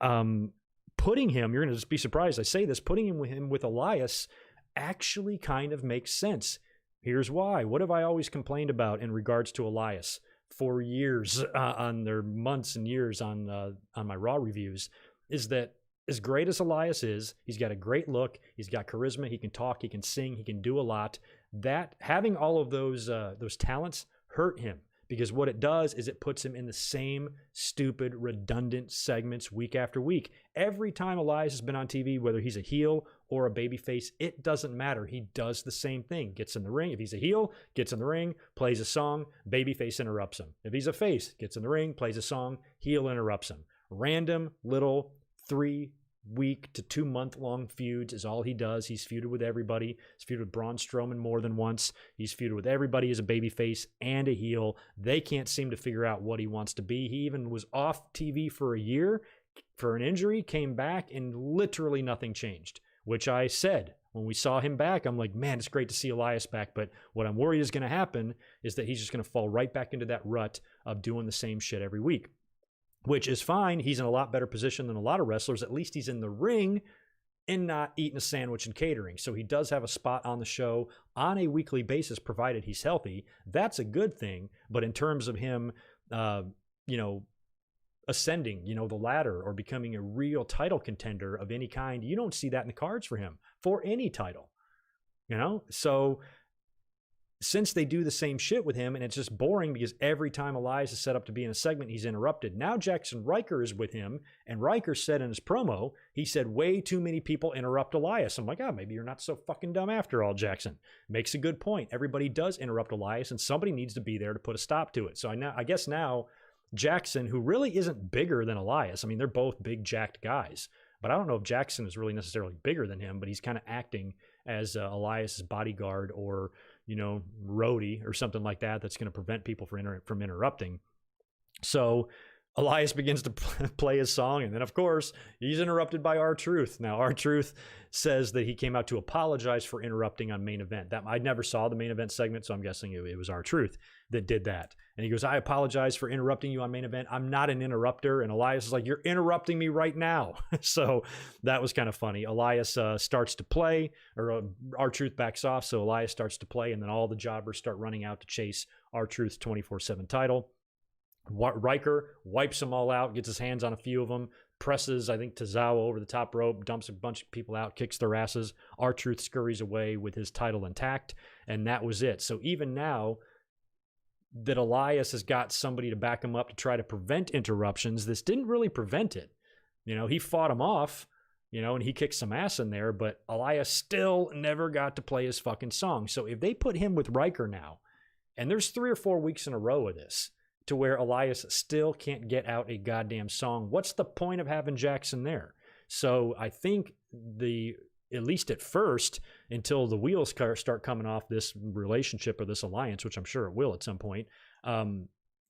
putting him, you're going to just be surprised I say this, putting him with Elias actually kind of makes sense. Here's why. What have I always complained about in regards to Elias for years, on their months and years on my Raw reviews, is that as great as Elias is, he's got a great look, he's got charisma, he can talk, he can sing, he can do a lot. That having all of those talents hurt him, because what it does is it puts him in the same stupid, redundant segments week after week. Every time Elias has been on TV, whether he's a heel or a babyface, it doesn't matter. He does the same thing. Gets in the ring. If he's a heel, gets in the ring, plays a song, babyface interrupts him. If he's a face, gets in the ring, plays a song, heel interrupts him. Random little 3-week to 2-month-long feuds is all he does. He's feuded with everybody. He's feuded with Braun Strowman more than once. He's feuded with everybody as a babyface and a heel. They can't seem to figure out what he wants to be. He even was off TV for a year for an injury, came back, and literally nothing changed, which I said when we saw him back. I'm like, man, it's great to see Elias back, but what I'm worried is going to happen is that he's just going to fall right back into that rut of doing the same shit every week. Which is fine. He's in a lot better position than a lot of wrestlers. At least he's in the ring and not eating a sandwich and catering. So he does have a spot on the show on a weekly basis, provided he's healthy. That's a good thing. But in terms of him, ascending, the ladder or becoming a real title contender of any kind, you don't see that in the cards for him for any title, So since they do the same shit with him, and it's just boring because every time Elias is set up to be in a segment, he's interrupted. Now Jackson Riker is with him, and Riker said in his promo, he said way too many people interrupt Elias. I'm like, maybe you're not so fucking dumb after all, Jackson. Makes a good point. Everybody does interrupt Elias, and somebody needs to be there to put a stop to it. So I guess now Jackson, who really isn't bigger than Elias, they're both big jacked guys, but I don't know if Jackson is really necessarily bigger than him, but he's kind of acting as Elias's bodyguard or roadie or something like that that's going to prevent people from interrupting. So Elias begins to play his song, and then, of course, he's interrupted by R-Truth. Now, R-Truth says that he came out to apologize for interrupting on Main Event. I never saw the Main Event segment, so I'm guessing it was R-Truth that did that. And he goes, I apologize for interrupting you on Main Event. I'm not an interrupter. And Elias is like, you're interrupting me right now. So that was kind of funny. Elias starts to play, or R-Truth backs off, so Elias starts to play, and then all the jobbers start running out to chase R-Truth's 24/7 title. Riker wipes them all out, gets his hands on a few of them, presses, I think, Tozawa over the top rope, dumps a bunch of people out, kicks their asses. R-Truth scurries away with his title intact, and that was it. So even now that Elias has got somebody to back him up to try to prevent interruptions, this didn't really prevent it. He fought him off, and he kicked some ass in there, but Elias still never got to play his fucking song. So if they put him with Riker now, and there's 3 or 4 weeks in a row of this, to where Elias still can't get out a goddamn song, what's the point of having Jackson there? So I think at least at first, until the wheels start coming off this relationship or this alliance, which I'm sure it will at some point,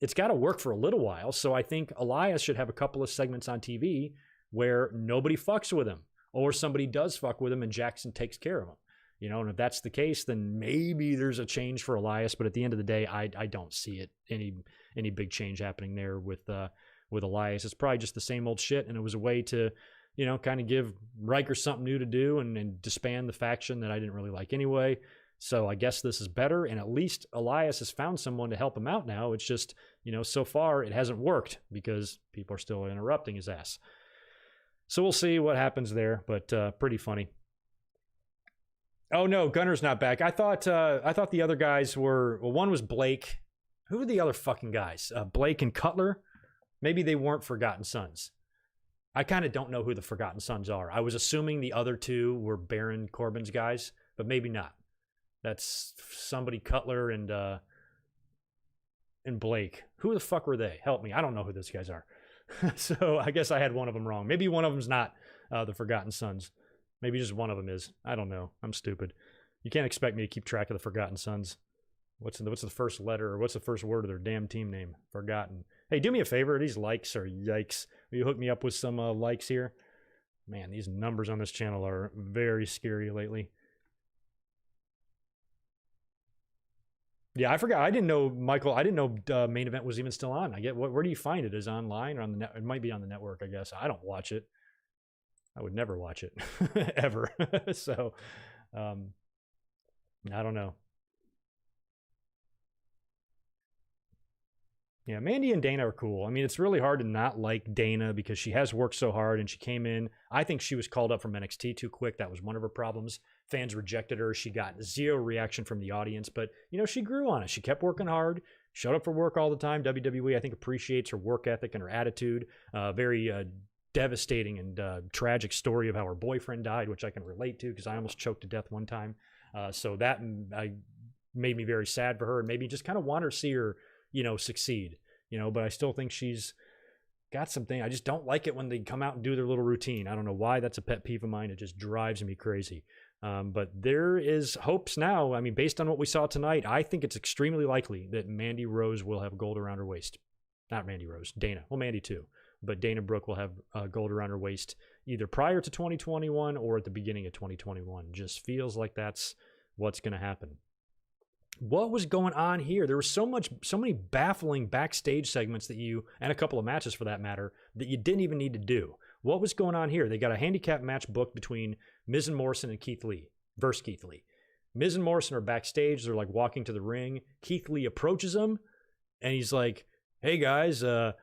it's got to work for a little while. So I think Elias should have a couple of segments on TV where nobody fucks with him, or somebody does fuck with him and Jackson takes care of him. And if that's the case, then maybe there's a change for Elias. But at the end of the day, I don't see it any big change happening there with Elias. It's probably just the same old shit, and it was a way to, kind of give Riker something new to do and disband the faction that I didn't really like anyway. So I guess this is better, and at least Elias has found someone to help him out now. It's just, so far it hasn't worked because people are still interrupting his ass. So we'll see what happens there, but pretty funny. Oh no, Gunner's not back. I thought the other guys were, one was Blake. Who are the other fucking guys? Blake and Cutler? Maybe they weren't Forgotten Sons. I kind of don't know who the Forgotten Sons are. I was assuming the other two were Baron Corbin's guys, but maybe not. That's somebody Cutler and Blake. Who the fuck were they? Help me. I don't know who those guys are. So I guess I had one of them wrong. Maybe one of them's not the Forgotten Sons. Maybe just one of them is. I don't know. I'm stupid. You can't expect me to keep track of the Forgotten Sons. What's the first letter, or what's the first word of their damn team name? Forgotten. Hey, do me a favor. These likes are yikes. Will you hook me up with some likes here? Man, these numbers on this channel are very scary lately. Yeah, I forgot. I didn't know, Michael. I didn't know Main Event was even still on. I get where do you find it? Is it online or on the net? It might be on the network, I guess. I don't watch it. I would never watch it ever. So, I don't know. Yeah, Mandy and Dana are cool. I mean, it's really hard to not like Dana because she has worked so hard and she came in. I think she was called up from NXT too quick. That was one of her problems. Fans rejected her. She got zero reaction from the audience, but she grew on it. She kept working hard, showed up for work all the time. WWE, I think, appreciates her work ethic and her attitude. Very devastating and tragic story of how her boyfriend died, which I can relate to because I almost choked to death one time. So that made me very sad for her and made me just kind of want to see her succeed, but I still think she's got something. I just don't like it when they come out and do their little routine. I don't know why. That's a pet peeve of mine. It just drives me crazy. But there is hopes now. I mean, based on what we saw tonight, I think it's extremely likely that Mandy Rose will have gold around her waist. Not Mandy Rose, Dana. Well, Mandy too. But Dana Brooke will have gold around her waist either prior to 2021 or at the beginning of 2021. Just feels like that's what's going to happen. What was going on here? There was so many baffling backstage segments and a couple of matches for that matter, that you didn't even need to do. What was going on here? They got a handicap match booked between Miz and Morrison and Keith Lee versus Keith Lee. Miz and Morrison are backstage. They're like walking to the ring. Keith Lee approaches them and he's like, "Hey guys, how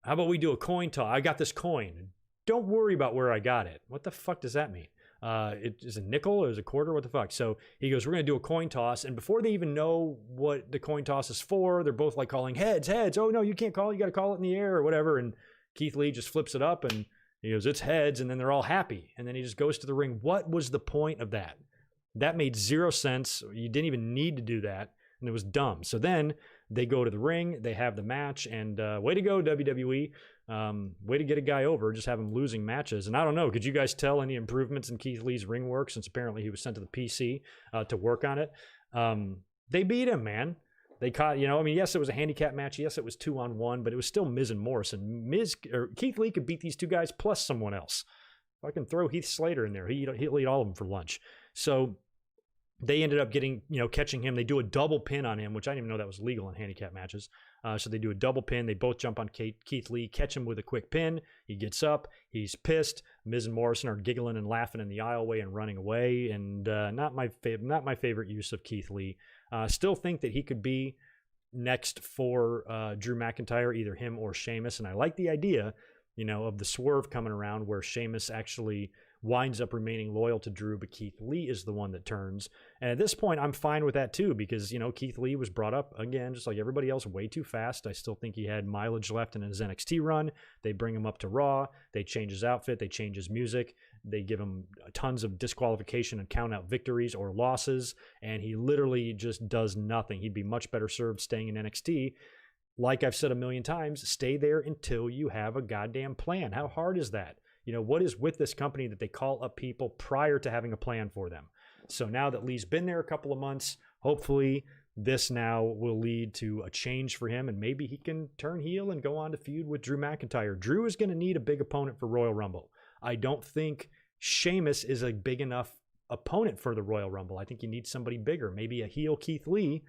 about we do a coin toss? I got this coin. Don't worry about where I got it." What the fuck does that mean? It is a nickel or is a quarter? What the fuck? So he goes, "We're going to do a coin toss." And before they even know what the coin toss is for, they're both like calling heads, heads. "Oh no, you can't call it. You got to call it in the air," or whatever. And Keith Lee just flips it up and he goes, "It's heads." And then they're all happy. And then he just goes to the ring. What was the point of that? That made zero sense. You didn't even need to do that. And it was dumb. So then they go to the ring, they have the match, and way to go, WWE. Way to get a guy over, just have him losing matches. And I don't know, could you guys tell any improvements in Keith Lee's ring work since apparently he was sent to the PC to work on it? They beat him, man. They caught, yes, it was a handicap match. Yes, it was 2-on-1, but it was still Miz and Morrison. Keith Lee could beat these two guys plus someone else. If I can throw Heath Slater in there, he'll eat all of them for lunch. So they ended up catching him. They do a double pin on him, which I didn't even know that was legal in handicap matches. So they do a double pin. They both jump on Keith Lee, catch him with a quick pin. He gets up. He's pissed. Miz and Morrison are giggling and laughing in the aisleway and running away. And not my favorite use of Keith Lee. Still think that he could be next for Drew McIntyre, either him or Sheamus. And I like the idea, of the swerve coming around where Sheamus actually winds up remaining loyal to Drew, but Keith Lee is the one that turns. And at this point, I'm fine with that too, because, Keith Lee was brought up, again, just like everybody else, way too fast. I still think he had mileage left in his NXT run. They bring him up to Raw. They change his outfit. They change his music. They give him tons of disqualification and count out victories or losses, and he literally just does nothing. He'd be much better served staying in NXT. Like I've said a million times, stay there until you have a goddamn plan. How hard is that? What is with this company that they call up people prior to having a plan for them? So now that Lee's been there a couple of months, hopefully this now will lead to a change for him, and maybe he can turn heel and go on to feud with Drew McIntyre. Drew is going to need a big opponent for Royal Rumble. I don't think Sheamus is a big enough opponent for the Royal Rumble. I think you need somebody bigger. Maybe a heel Keith Lee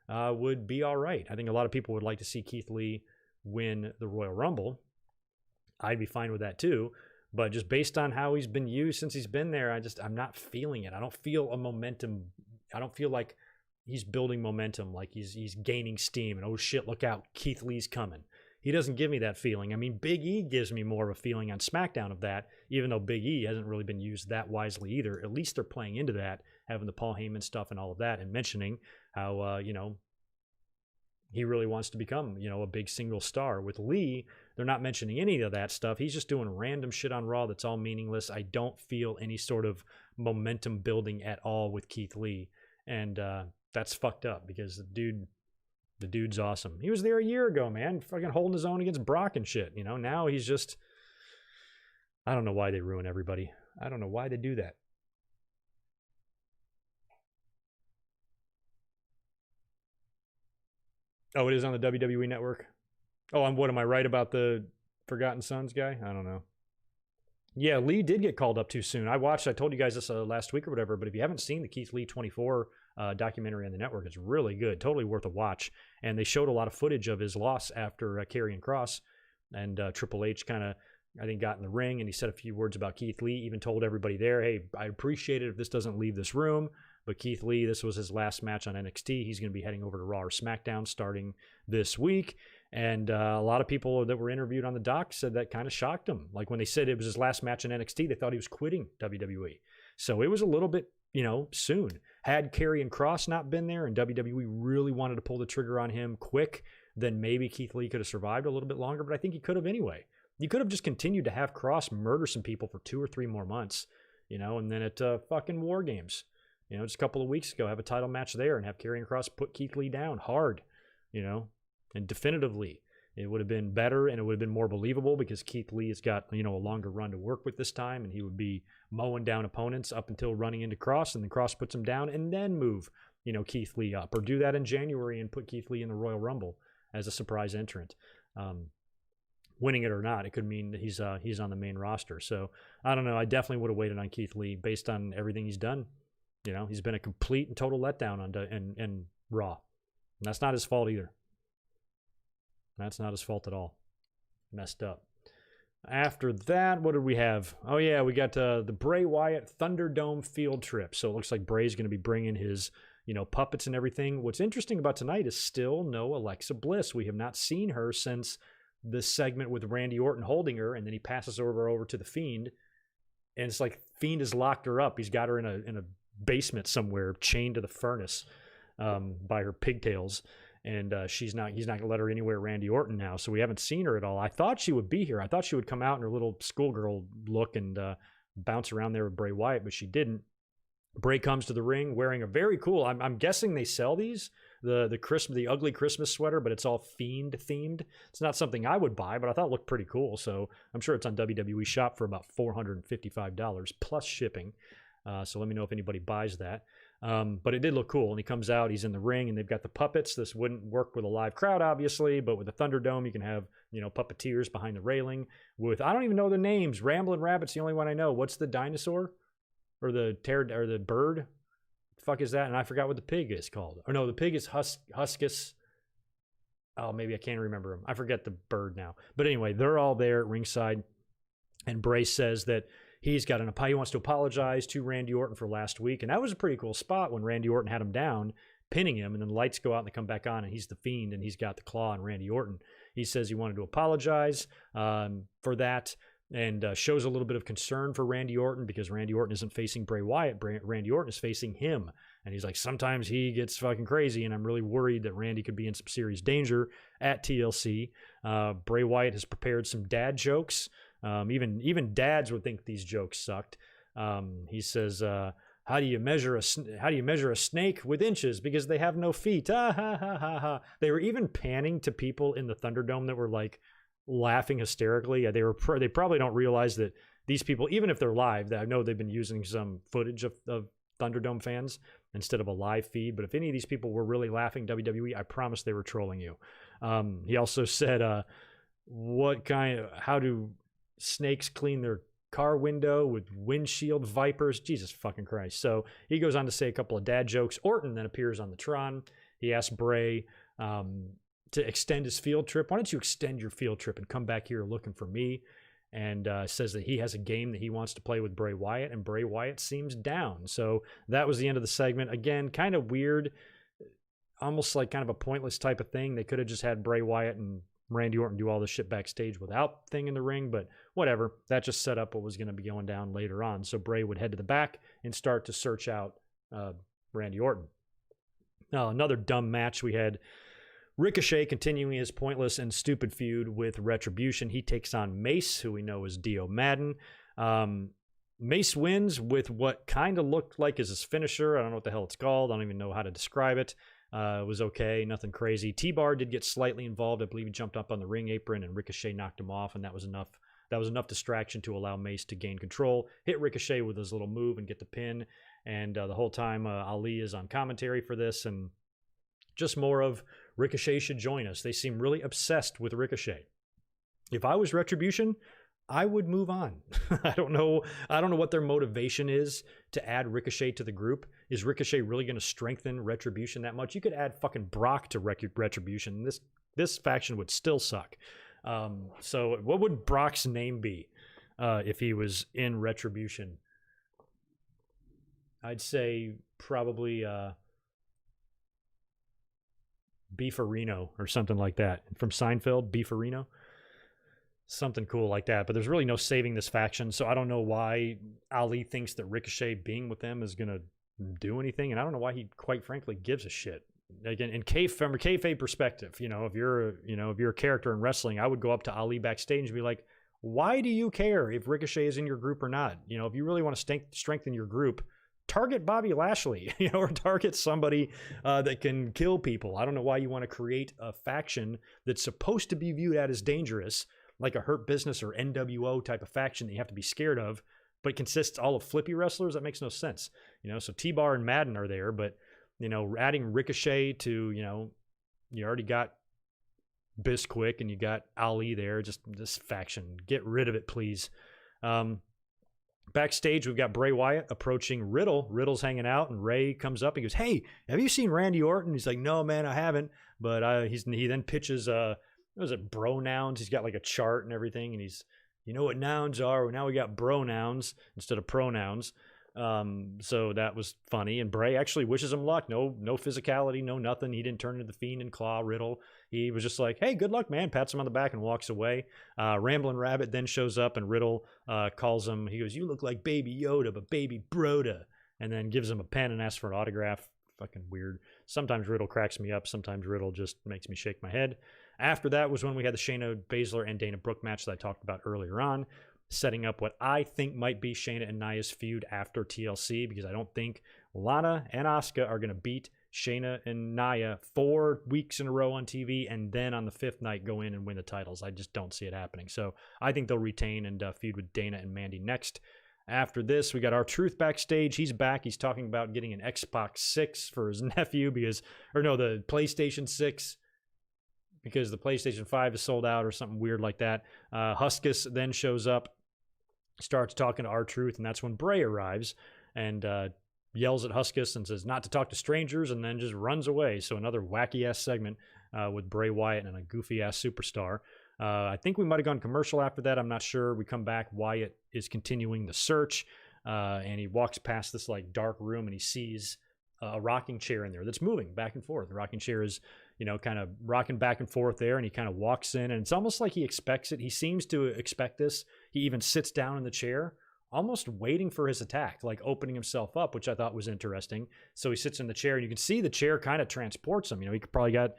would be all right. I think a lot of people would like to see Keith Lee win the Royal Rumble. I'd be fine with that too. But just based on how he's been used since he's been there, I'm not feeling it. I don't feel a momentum. I don't feel like he's building momentum, like he's gaining steam. And oh shit, look out, Keith Lee's coming. He doesn't give me that feeling. I mean, Big E gives me more of a feeling on SmackDown of that, even though Big E hasn't really been used that wisely either. At least they're playing into that, having the Paul Heyman stuff and all of that, and mentioning how, he really wants to become, a big single star. With Lee, they're not mentioning any of that stuff. He's just doing random shit on Raw that's all meaningless. I don't feel any sort of momentum building at all with Keith Lee. And that's fucked up because the dude's awesome. He was there a year ago, man, fucking holding his own against Brock and shit. Now he's just, I don't know why they ruin everybody. I don't know why they do that. Oh, it is on the WWE Network? Oh, and what, am I right about the Forgotten Sons guy? I don't know. Yeah, Lee did get called up too soon. I told you guys this last week or whatever, but if you haven't seen the Keith Lee 24 documentary on the network, it's really good. Totally worth a watch. And they showed a lot of footage of his loss after Karrion Kross. And Triple H kind of, I think, got in the ring and he said a few words about Keith Lee, even told everybody there, hey, I appreciate it if this doesn't leave this room. But Keith Lee, this was his last match on NXT. He's going to be heading over to Raw or SmackDown starting this week. And a lot of people that were interviewed on the doc said that kind of shocked them. Like when they said it was his last match in NXT, they thought he was quitting WWE. So it was a little bit, soon. Had Karrion Kross not been there and WWE really wanted to pull the trigger on him quick, then maybe Keith Lee could have survived a little bit longer, but I think he could have anyway. You could have just continued to have Kross murder some people for 2 or 3 more months, and then at fucking War Games, just a couple of weeks ago, have a title match there and have Karrion Kross put Keith Lee down hard, and definitively. It would have been better and it would have been more believable because Keith Lee has got, a longer run to work with this time and he would be mowing down opponents up until running into Kross, and then Kross puts him down and then move, Keith Lee up, or do that in January and put Keith Lee in the Royal Rumble as a surprise entrant. Winning it or not, it could mean that he's on the main roster. So I don't know. I definitely would have waited on Keith Lee based on everything he's done. He's been a complete and total letdown on Raw. And that's not his fault either. That's not his fault at all. Messed up. After that, what did we have? Oh, yeah, we got the Bray Wyatt Thunderdome field trip. So it looks like Bray's going to be bringing his, puppets and everything. What's interesting about tonight is still no Alexa Bliss. We have not seen her since the segment with Randy Orton holding her, and then he passes over to the Fiend. And it's like Fiend has locked her up. He's got her in a basement somewhere, chained to the furnace by her pigtails. And he's not going to let her anywhere Randy Orton now. So we haven't seen her at all. I thought she would be here. I thought she would come out in her little schoolgirl look and bounce around there with Bray Wyatt, but she didn't. Bray comes to the ring wearing a very cool, I'm guessing they sell these, the ugly Christmas sweater, but it's all Fiend themed. It's not something I would buy, but I thought it looked pretty cool. So I'm sure it's on WWE Shop for about $455 plus shipping. So let me know if anybody buys that. But it did look cool. And he comes out, he's in the ring, and they've got the puppets. This wouldn't work with a live crowd, obviously, but with the Thunderdome, you can have, puppeteers behind the railing with, I don't even know the names. Ramblin' Rabbit's the only one I know. What's the dinosaur? Or the bird? The fuck is that? And I forgot what the pig is called. Or no, the pig is Huskus. Oh, maybe I can't remember him. I forget the bird now. But anyway, they're all there at ringside. And Bray says that he wants to apologize to Randy Orton for last week. And that was a pretty cool spot when Randy Orton had him down, pinning him, and then the lights go out and they come back on, and he's the Fiend, and he's got the claw on Randy Orton. He says he wanted to apologize for that, and shows a little bit of concern for Randy Orton because Randy Orton isn't facing Bray Wyatt. Randy Orton is facing him. And he's like, sometimes he gets fucking crazy, and I'm really worried that Randy could be in some serious danger at TLC. Bray Wyatt has prepared some dad jokes. Even dads would think these jokes sucked. He says, how do you measure a snake with inches because they have no feet? Ah, ha, ha, ha, ha. They were even panning to people in the Thunderdome that were like laughing hysterically. They probably don't realize that these people, even if they're live, that I know they've been using some footage of Thunderdome fans instead of a live feed. But if any of these people were really laughing WWE, I promise they were trolling you. He also said, how do snakes clean their car window with windshield vipers? Jesus fucking Christ. So he goes on to say a couple of dad jokes. Orton then appears on the Tron. He asks Bray to extend his field trip. Why don't you extend your field trip and come back here looking for me? And says that he has a game that he wants to play with Bray Wyatt, and Bray Wyatt seems down. So that was the end of the segment. Again, kind of weird, almost like kind of a pointless type of thing. They could have just had Bray Wyatt and Randy Orton do all this shit backstage without Thing in the ring, but whatever. That just set up what was going to be going down later on. So Bray would head to the back and start to search out Randy Orton. Now, another dumb match. We had Ricochet continuing his pointless and stupid feud with Retribution. He takes on Mace, who we know is Dio Madden. Mace wins with what kind of looked like is his finisher. I don't know what the hell it's called. I don't even know how to describe it. It was okay, nothing crazy. T-Bar did get slightly involved. I believe he jumped up on the ring apron and Ricochet knocked him off, and that was enough that was enough distraction to allow Mace to gain control, hit Ricochet with his little move and get the pin. And the whole time Ali is on commentary for this, and just more of Ricochet should join us. They seem really obsessed with Ricochet. If I was Retribution, I would move on. I don't know what their motivation is to add Ricochet to the group. Is Ricochet really going to strengthen Retribution that much? You could add fucking Brock to Retribution. This faction would still suck. So what would Brock's name be if he was in Retribution? I'd say probably Beefarino or something like that. From Seinfeld, Beefarino. Something cool like that. But there's really no saving this faction, so I don't know why Ali thinks that Ricochet being with them is going to do anything, and I don't know why he, quite frankly, gives a shit. Again, from a kayfabe perspective, if you're a character in wrestling, I would go up to Ali backstage and be like, why do you care if Ricochet is in your group or not? If you really want to strengthen your group, target Bobby Lashley, or target somebody that can kill people. I don't know why you want to create a faction that's supposed to be viewed as dangerous, like a Hurt Business or NWO type of faction that you have to be scared of, but consists all of flippy wrestlers. That makes no sense. So T-Bar and Madden are there, but adding Ricochet to, you already got Bisquick and you got Ali there. Just this faction, get rid of it, please. Backstage, we've got Bray Wyatt approaching Riddle. Riddle's hanging out, and Ray comes up and goes, "Hey, have you seen Randy Orton?" He's like, "No, man, I haven't." But he then pitches what was it, bro nouns? He's got like a chart and everything, and he's, what nouns are? Well, now we got bro nouns instead of pronouns. So that was funny. And Bray actually wishes him luck. No physicality, no nothing. He didn't turn into the Fiend and claw Riddle. He was just like, "Hey, good luck, man." Pats him on the back and walks away. Ramblin' Rabbit then shows up, and Riddle calls him. He goes, "You look like Baby Yoda, but Baby Broda," and then gives him a pen and asks for an autograph. Fucking weird. Sometimes Riddle cracks me up. Sometimes Riddle just makes me shake my head. After that was when we had the Shayna Baszler and Dana Brooke match that I talked about earlier on, setting up what I think might be Shayna and Nia's feud after TLC, because I don't think Lana and Asuka are going to beat Shayna and Nia 4 weeks in a row on TV and then on the 5th night go in and win the titles. I just don't see it happening. So I think they'll retain and feud with Dana and Mandy next. After this, we got R-Truth backstage. He's back. He's talking about getting an Xbox 6 for his nephew the PlayStation 6, because the PlayStation 5 is sold out or something weird like that. Huskus then shows up, starts talking to R-Truth, and that's when Bray arrives and yells at Huskus and says not to talk to strangers, and then just runs away. So another wacky-ass segment with Bray Wyatt and a goofy-ass superstar. I think we might have gone commercial after that. I'm not sure. We come back. Wyatt is continuing the search, and he walks past this like dark room, and he sees a rocking chair in there that's moving back and forth. The rocking chair is, kind of rocking back and forth there, and he kind of walks in, and it's almost like he expects it. He seems to expect this. He even sits down in the chair, almost waiting for his attack, like opening himself up, which I thought was interesting. So he sits in the chair, and you can see the chair kind of transports him. He probably got,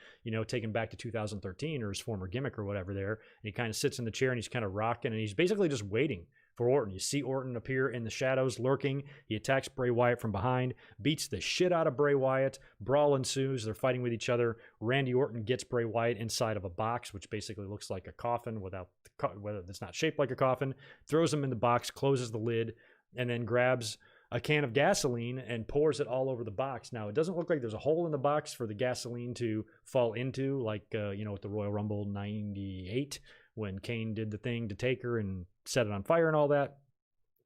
taken back to 2013 or his former gimmick or whatever there. And he kind of sits in the chair, and he's kind of rocking, and he's basically just waiting for Orton. You see Orton appear in the shadows, lurking. He attacks Bray Wyatt from behind, beats the shit out of Bray Wyatt. Brawl ensues. They're fighting with each other. Randy Orton gets Bray Wyatt inside of a box, which basically looks like a coffin whether it's not shaped like a coffin, throws him in the box, closes the lid, and then grabs a can of gasoline and pours it all over the box. Now, it doesn't look like there's a hole in the box for the gasoline to fall into, like, at the Royal Rumble 98, when Kane did the thing to Taker and set it on fire and all that.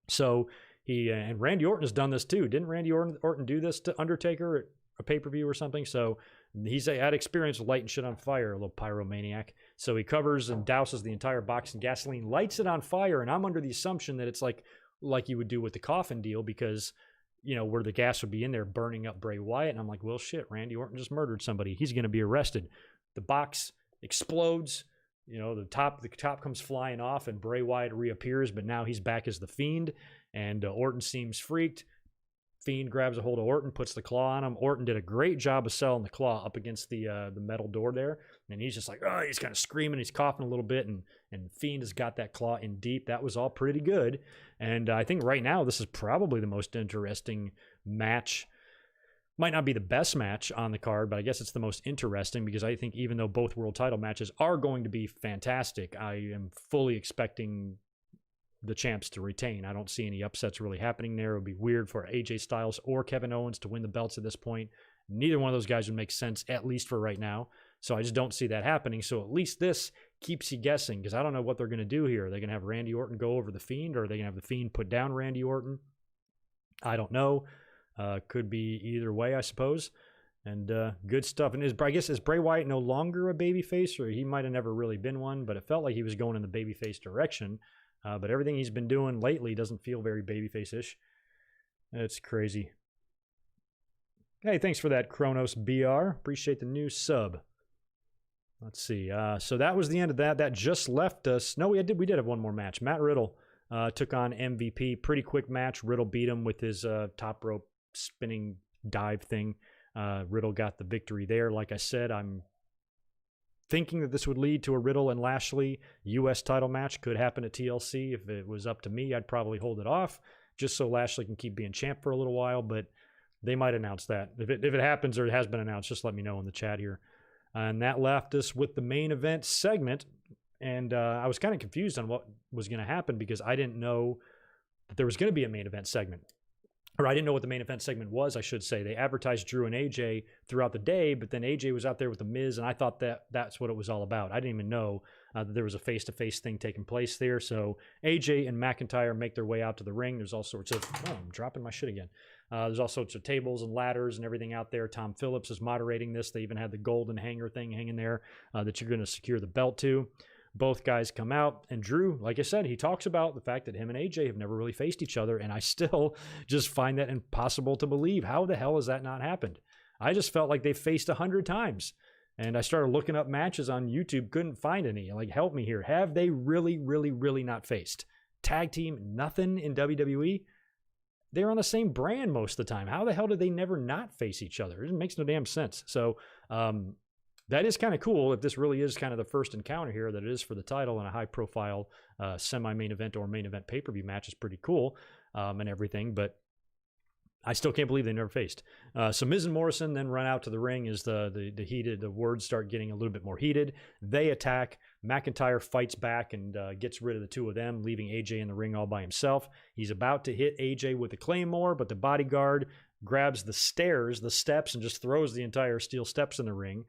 So and Randy Orton has done this too. Didn't Randy Orton do this to Undertaker at a pay-per-view or something? So he's had experience with lighting shit on fire, a little pyromaniac. So he covers and douses the entire box in gasoline, lights it on fire, and I'm under the assumption that it's like you would do with the coffin deal, because, where the gas would be in there burning up Bray Wyatt. And I'm like, well, shit, Randy Orton just murdered somebody. He's going to be arrested. The box explodes. The top comes flying off, and Bray Wyatt reappears, but now he's back as the Fiend, and Orton seems freaked. Fiend grabs a hold of Orton, puts the claw on him. Orton did a great job of selling the claw up against the metal door there, and he's just like, he's kind of screaming, he's coughing a little bit, and Fiend has got that claw in deep. That was all pretty good, and I think right now this is probably the most interesting match. Might not be the best match on the card, but I guess it's the most interesting, because I think even though both world title matches are going to be fantastic, I am fully expecting the champs to retain. I don't see any upsets really happening there. It would be weird for AJ Styles or Kevin Owens to win the belts at this point. Neither one of those guys would make sense, at least for right now. So I just don't see that happening. So at least this keeps you guessing, because I don't know what they're going to do here. Are they going to have Randy Orton go over The Fiend, or are they going to have The Fiend put down Randy Orton? I don't know. Could be either way, I suppose. And good stuff. And is Bray Wyatt no longer a babyface, or he might have never really been one, but it felt like he was going in the babyface direction. But everything he's been doing lately doesn't feel very babyface-ish. It's crazy. Hey, thanks for that, Kronos BR. Appreciate the new sub. Let's see. So that was the end of that. That just left us. No, we did have one more match. Matt Riddle took on MVP. Pretty quick match. Riddle beat him with his top rope spinning dive thing. Riddle got the victory there. Like I said, I'm thinking that this would lead to a Riddle and Lashley U.S. title match. Could happen at TLC. If it was up to me, I'd probably hold it off just so Lashley can keep being champ for a little while, but they might announce that. If it happens or it has been announced, just let me know in the chat here. And that left us with the main event segment. And I was kind of confused on what was going to happen because I didn't know that there was going to be a main event segment. Or I didn't know what the main event segment was, I should say. They advertised Drew and AJ throughout the day, but then AJ was out there with The Miz, and I thought that's what it was all about. I didn't even know that there was a face-to-face thing taking place there. So AJ and McIntyre make their way out to the ring. There's all sorts of... Oh, I'm dropping my shit again. There's all sorts of tables and ladders and everything out there. Tom Phillips is moderating this. They even had the golden hanger thing hanging there that you're going to secure the belt to. Both guys come out, and Drew, like I said, he talks about the fact that him and AJ have never really faced each other, and I still just find that impossible to believe. How the hell has that not happened? I just felt like they faced 100 times, and I started looking up matches on YouTube, couldn't find any. Like, help me here. Have they really, really, really not faced? Tag team, nothing in WWE? They're on the same brand most of the time. How the hell did they never not face each other? It makes no damn sense. So, that is kind of cool if this really is kind of the first encounter here that it is for the title, and a high-profile semi-main event or main event pay-per-view match is pretty cool and everything, but I still can't believe they never faced. So Miz and Morrison then run out to the ring as the words start getting a little bit more heated. They attack. McIntyre fights back and gets rid of the two of them, leaving AJ in the ring all by himself. He's about to hit AJ with the Claymore, but the bodyguard grabs the steps, and just throws the entire steel steps in the ring.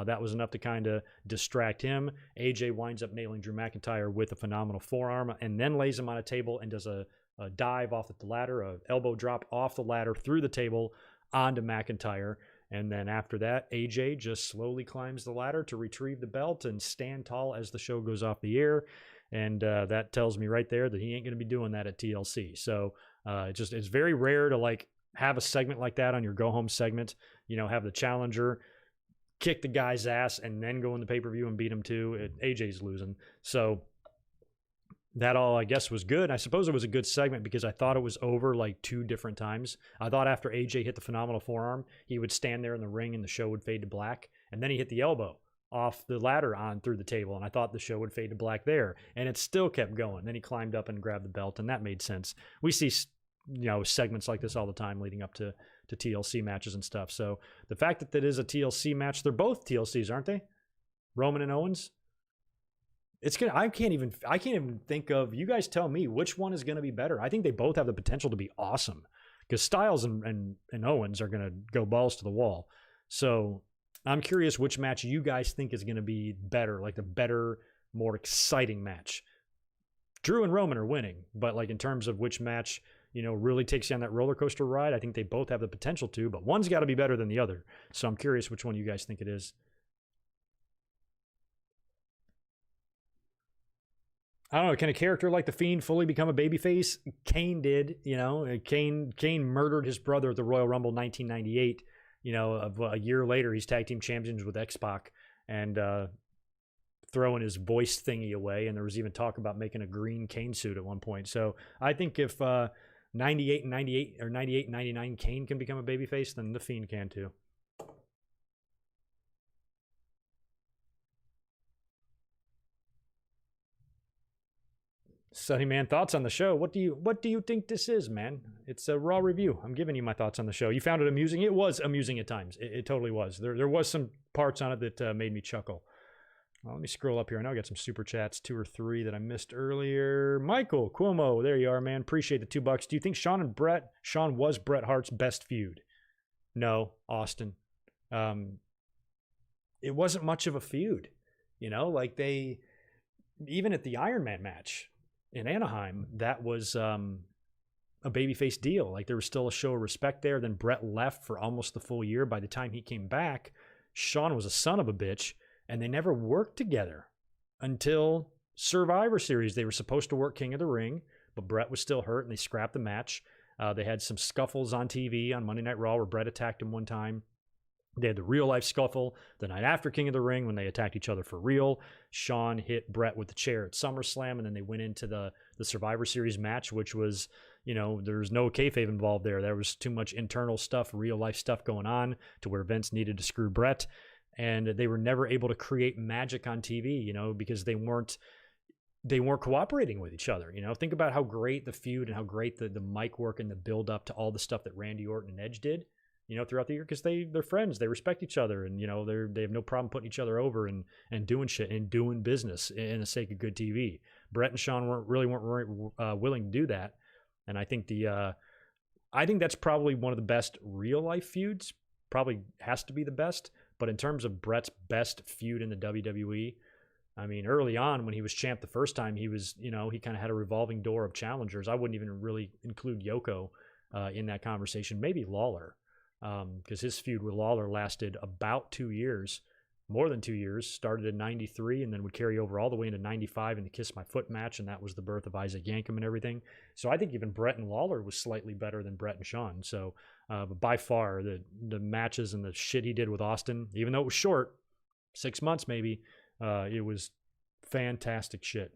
That was enough to kind of distract him. AJ winds up nailing Drew McIntyre with a phenomenal forearm and then lays him on a table and does a dive off the ladder, a elbow drop off the ladder through the table onto McIntyre. And then after that, AJ just slowly climbs the ladder to retrieve the belt and stand tall as the show goes off the air. And that tells me right there that he ain't going to be doing that at TLC. So it's very rare to have a segment like that on your go-home segment, have the challenger kick the guy's ass and then go in the pay-per-view and beat him too. AJ's losing. So that all, I guess, was good. I suppose it was a good segment because I thought it was over 2 different times. I thought after AJ hit the phenomenal forearm, he would stand there in the ring and the show would fade to black. And then he hit the elbow off the ladder on through the table, and I thought the show would fade to black there. And it still kept going. Then he climbed up and grabbed the belt, and that made sense. We see segments like this all the time leading up to TLC matches and stuff. So the fact that that is a TLC match, they're both TLCs, aren't they? Roman and Owens. I can't even think of, you guys tell me which one is going to be better. I think they both have the potential to be awesome because Styles and Owens are going to go balls to the wall. So I'm curious which match you guys think is going to be better, the better, more exciting match. Drew and Roman are winning, but in terms of which match really takes you on that roller coaster ride, I think they both have the potential to, but one's got to be better than the other. So I'm curious which one you guys think it is. I don't know. Can a character like The Fiend fully become a babyface? Kane did, Kane murdered his brother at the Royal Rumble 1998. A year later, he's tag team champions with X-Pac and throwing his voice thingy away. And there was even talk about making a green Kane suit at one point. So I think if 98 and 98 or 98 and 99 Kane can become a babyface, then The Fiend can too. Sunny Man, thoughts on the show? What do you think this is, man? It's a raw review. I'm giving you my thoughts on the show. You found it amusing? It was amusing at times. It totally was. There was some parts on it that made me chuckle. Well, let me scroll up here. I know I got some super chats, 2 or 3 that I missed earlier. Michael Cuomo, there you are, man. Appreciate the $2. Do you think Sean was Bret Hart's best feud? No, Austin. It wasn't much of a feud. You know, like even at the Iron Man match in Anaheim, that was a babyface deal. Like there was still a show of respect there. Then Bret left for almost the full year. By the time he came back, Sean was a son of a bitch, and they never worked together until Survivor Series. They were supposed to work King of the Ring, but Bret was still hurt, and they scrapped the match. They had some scuffles on TV on Monday Night Raw where Bret attacked him one time. They had the real-life scuffle the night after King of the Ring when they attacked each other for real. Sean hit Bret with the chair at Summerslam, and then they went into the Survivor Series match, which was, you know, there was no kayfabe involved there. There was too much internal stuff, real-life stuff going on to where Vince needed to screw Bret, and they were never able to create magic on TV, you know, because they weren't cooperating with each other. You know, think about how great the feud and how great the mic work and the build up to all the stuff that Randy Orton and Edge did, you know, throughout the year, because they're friends, they respect each other, and you know they have no problem putting each other over and doing shit and doing business in the sake of good TV. Bret and Sean weren't willing to do that, and I think I think that's probably one of the best real life feuds. Probably has to be the best, but in terms of Bret's best feud in the WWE, I mean, early on when he was champ the first time, he was, you know, he kind of had a revolving door of challengers. I wouldn't even really include Yoko in that conversation. Maybe Lawler. Because his feud with Lawler lasted about 2 years, more than 2 years, started in 93 and then would carry over all the way into 95 in the Kiss My Foot match, and that was the birth of Isaac Yankem and everything. So I think even Bret and Lawler was slightly better than Bret and Shawn. So but by far, the matches and the shit he did with Austin, even though it was short, 6 months maybe, it was fantastic shit.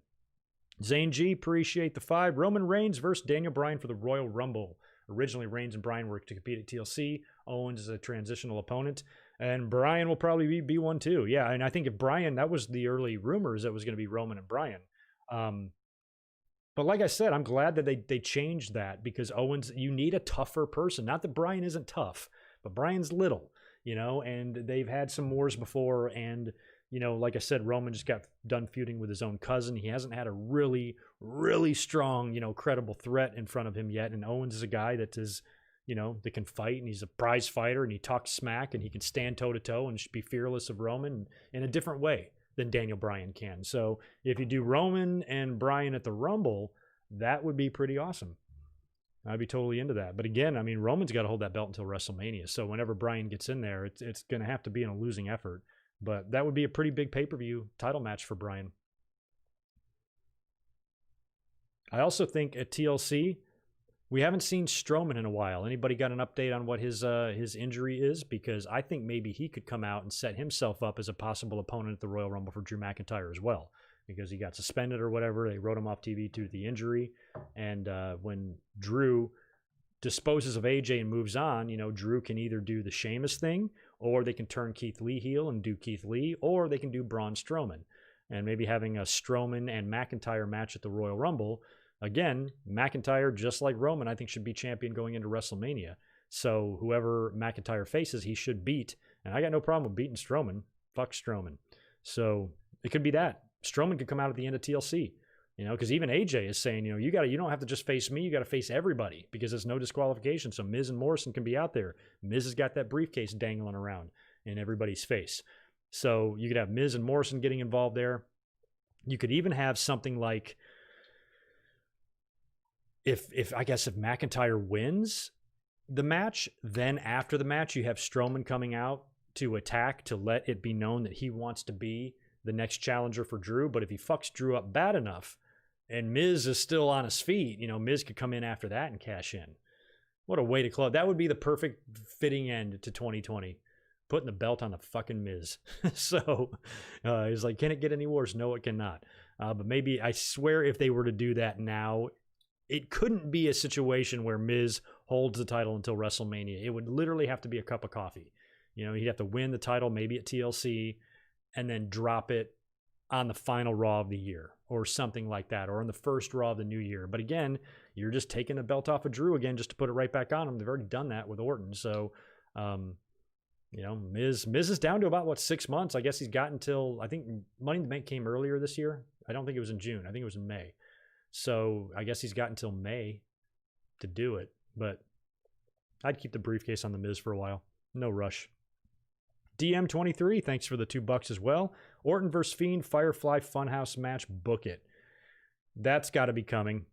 Zane G, appreciate the 5. Roman Reigns versus Daniel Bryan for the Royal Rumble. Originally, Reigns and Bryan were to compete at TLC. Owens is a transitional opponent. And Bryan will probably be one too. Yeah, and I think if Bryan, that was the early rumors that was going to be Roman and Bryan. But like I said, I'm glad that they changed that, because Owens, you need a tougher person. Not that Bryan isn't tough, but Bryan's little, you know, and they've had some wars before. And, you know, like I said, Roman just got done feuding with his own cousin. He hasn't had a really, really strong, you know, credible threat in front of him yet. And Owens is a guy that is, you know, that can fight, and he's a prize fighter, and he talks smack, and he can stand toe to toe and be fearless of Roman in a different way than Daniel Bryan can. So if you do Roman and Bryan at the Rumble, that would be pretty awesome. I'd be totally into that. But again, I mean, Roman's got to hold that belt until WrestleMania. So whenever Bryan gets in there, it's going to have to be in a losing effort. But that would be a pretty big pay-per-view title match for Bryan. I also think at TLC, we haven't seen Strowman in a while. Anybody got an update on what his injury is? Because I think maybe he could come out and set himself up as a possible opponent at the Royal Rumble for Drew McIntyre as well, because he got suspended or whatever. They wrote him off TV due to the injury. And when Drew disposes of AJ and moves on, you know, Drew can either do the Sheamus thing, or they can turn Keith Lee heel and do Keith Lee, or they can do Braun Strowman. And maybe having a Strowman and McIntyre match at the Royal Rumble. Again, McIntyre, just like Roman, I think should be champion going into WrestleMania. So whoever McIntyre faces, he should beat. And I got no problem with beating Strowman. Fuck Strowman. So it could be that. Strowman could come out at the end of TLC. You know, because even AJ is saying, you know, you don't have to just face me, you got to face everybody, because there's no disqualification. So Miz and Morrison can be out there. Miz has got that briefcase dangling around in everybody's face. So you could have Miz and Morrison getting involved there. You could even have something like, if McIntyre wins the match, then after the match, you have Strowman coming out to attack, to let it be known that he wants to be the next challenger for Drew. But if he fucks Drew up bad enough, and Miz is still on his feet, you know, Miz could come in after that and cash in. What a way to close. That would be the perfect fitting end to 2020. Putting the belt on the fucking Miz. So he's like, can it get any worse? No, it cannot. But maybe, I swear, if they were to do that now, it couldn't be a situation where Miz holds the title until WrestleMania. It would literally have to be a cup of coffee. You know, he'd have to win the title maybe at TLC and then drop it on the final Raw of the year or something like that, or on the first Raw of the new year. But again, you're just taking the belt off of Drew again just to put it right back on him. They've already done that with Orton. So You know, Miz is down to about, 6 months. I guess he's got until, I think Money in the Bank came earlier this year. I don't think it was in June. I think it was in May. So I guess he's got until May to do it. But I'd keep the briefcase on the Miz for a while. No rush. DM23, thanks for the $2 as well. Orton versus Fiend, Firefly Funhouse match, book it. That's got to be coming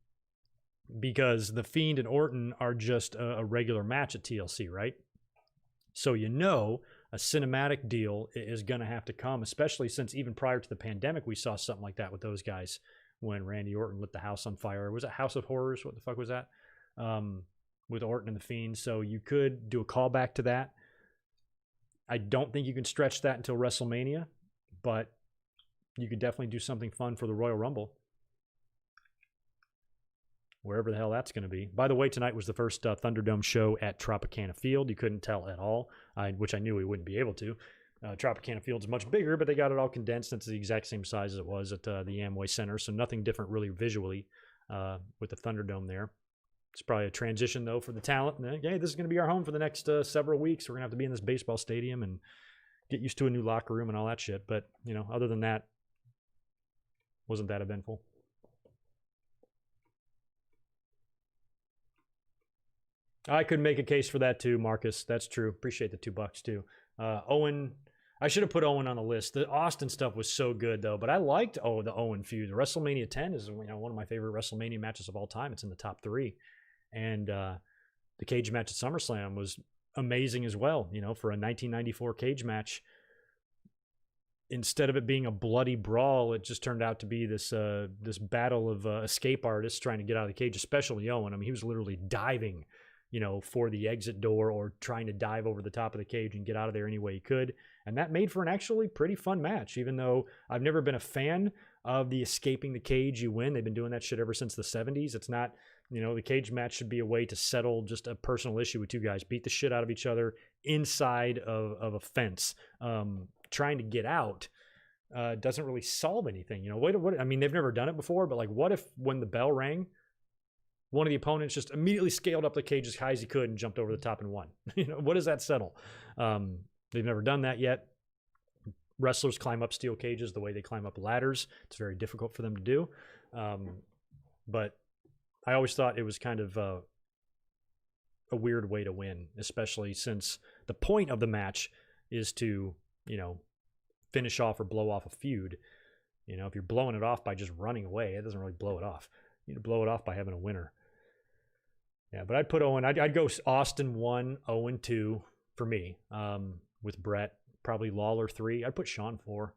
because the Fiend and Orton are just a regular match at TLC, right? So you know a cinematic deal is going to have to come, especially since even prior to the pandemic, we saw something like that with those guys when Randy Orton lit the house on fire. Was it House of Horrors? What the fuck was that? With Orton and the Fiend. So you could do a callback to that. I don't think you can stretch that until WrestleMania, but you could definitely do something fun for the Royal Rumble. Wherever the hell that's going to be. By the way, tonight was the first Thunderdome show at Tropicana Field. You couldn't tell at all, which I knew we wouldn't be able to. Tropicana Field's much bigger, but they got it all condensed. It's the exact same size as it was at the Amway Center, so nothing different really visually with the Thunderdome there. It's probably a transition, though, for the talent. Hey, this is going to be our home for the next several weeks. We're going to have to be in this baseball stadium and get used to a new locker room and all that shit. But, you know, other than that, wasn't that eventful. I could make a case for that, too, Marcus. That's true. Appreciate the $2, too. Owen, I should have put Owen on the list. The Austin stuff was so good, though. But I liked the Owen feud. The WrestleMania 10 is one of my favorite WrestleMania matches of all time. It's in the top 3. And the cage match at SummerSlam was amazing as well. You know, for a 1994 cage match, instead of it being a bloody brawl, it just turned out to be this battle of escape artists trying to get out of the cage, especially Owen. I mean, he was literally diving, you know, for the exit door or trying to dive over the top of the cage and get out of there any way he could. And that made for an actually pretty fun match, even though I've never been a fan of the escaping the cage you win. They've been doing that shit ever since the 70s. It's not, you know, the cage match should be a way to settle just a personal issue with two guys, beat the shit out of each other inside of a fence. Trying to get out doesn't really solve anything. You know, what, I mean, they've never done it before, but like, what if when the bell rang, one of the opponents just immediately scaled up the cage as high as he could and jumped over the top and won? You know, what does that settle? They've never done that yet. Wrestlers climb up steel cages the way they climb up ladders. It's very difficult for them to do. But I always thought it was kind of a weird way to win, especially since the point of the match is to, you know, finish off or blow off a feud. You know, if you're blowing it off by just running away, it doesn't really blow it off. You need to blow it off by having a winner. Yeah, but I'd put Owen. I'd go Austin 1, Owen 2 for me, with Brett. Probably Lawler 3. I'd put Shawn 4.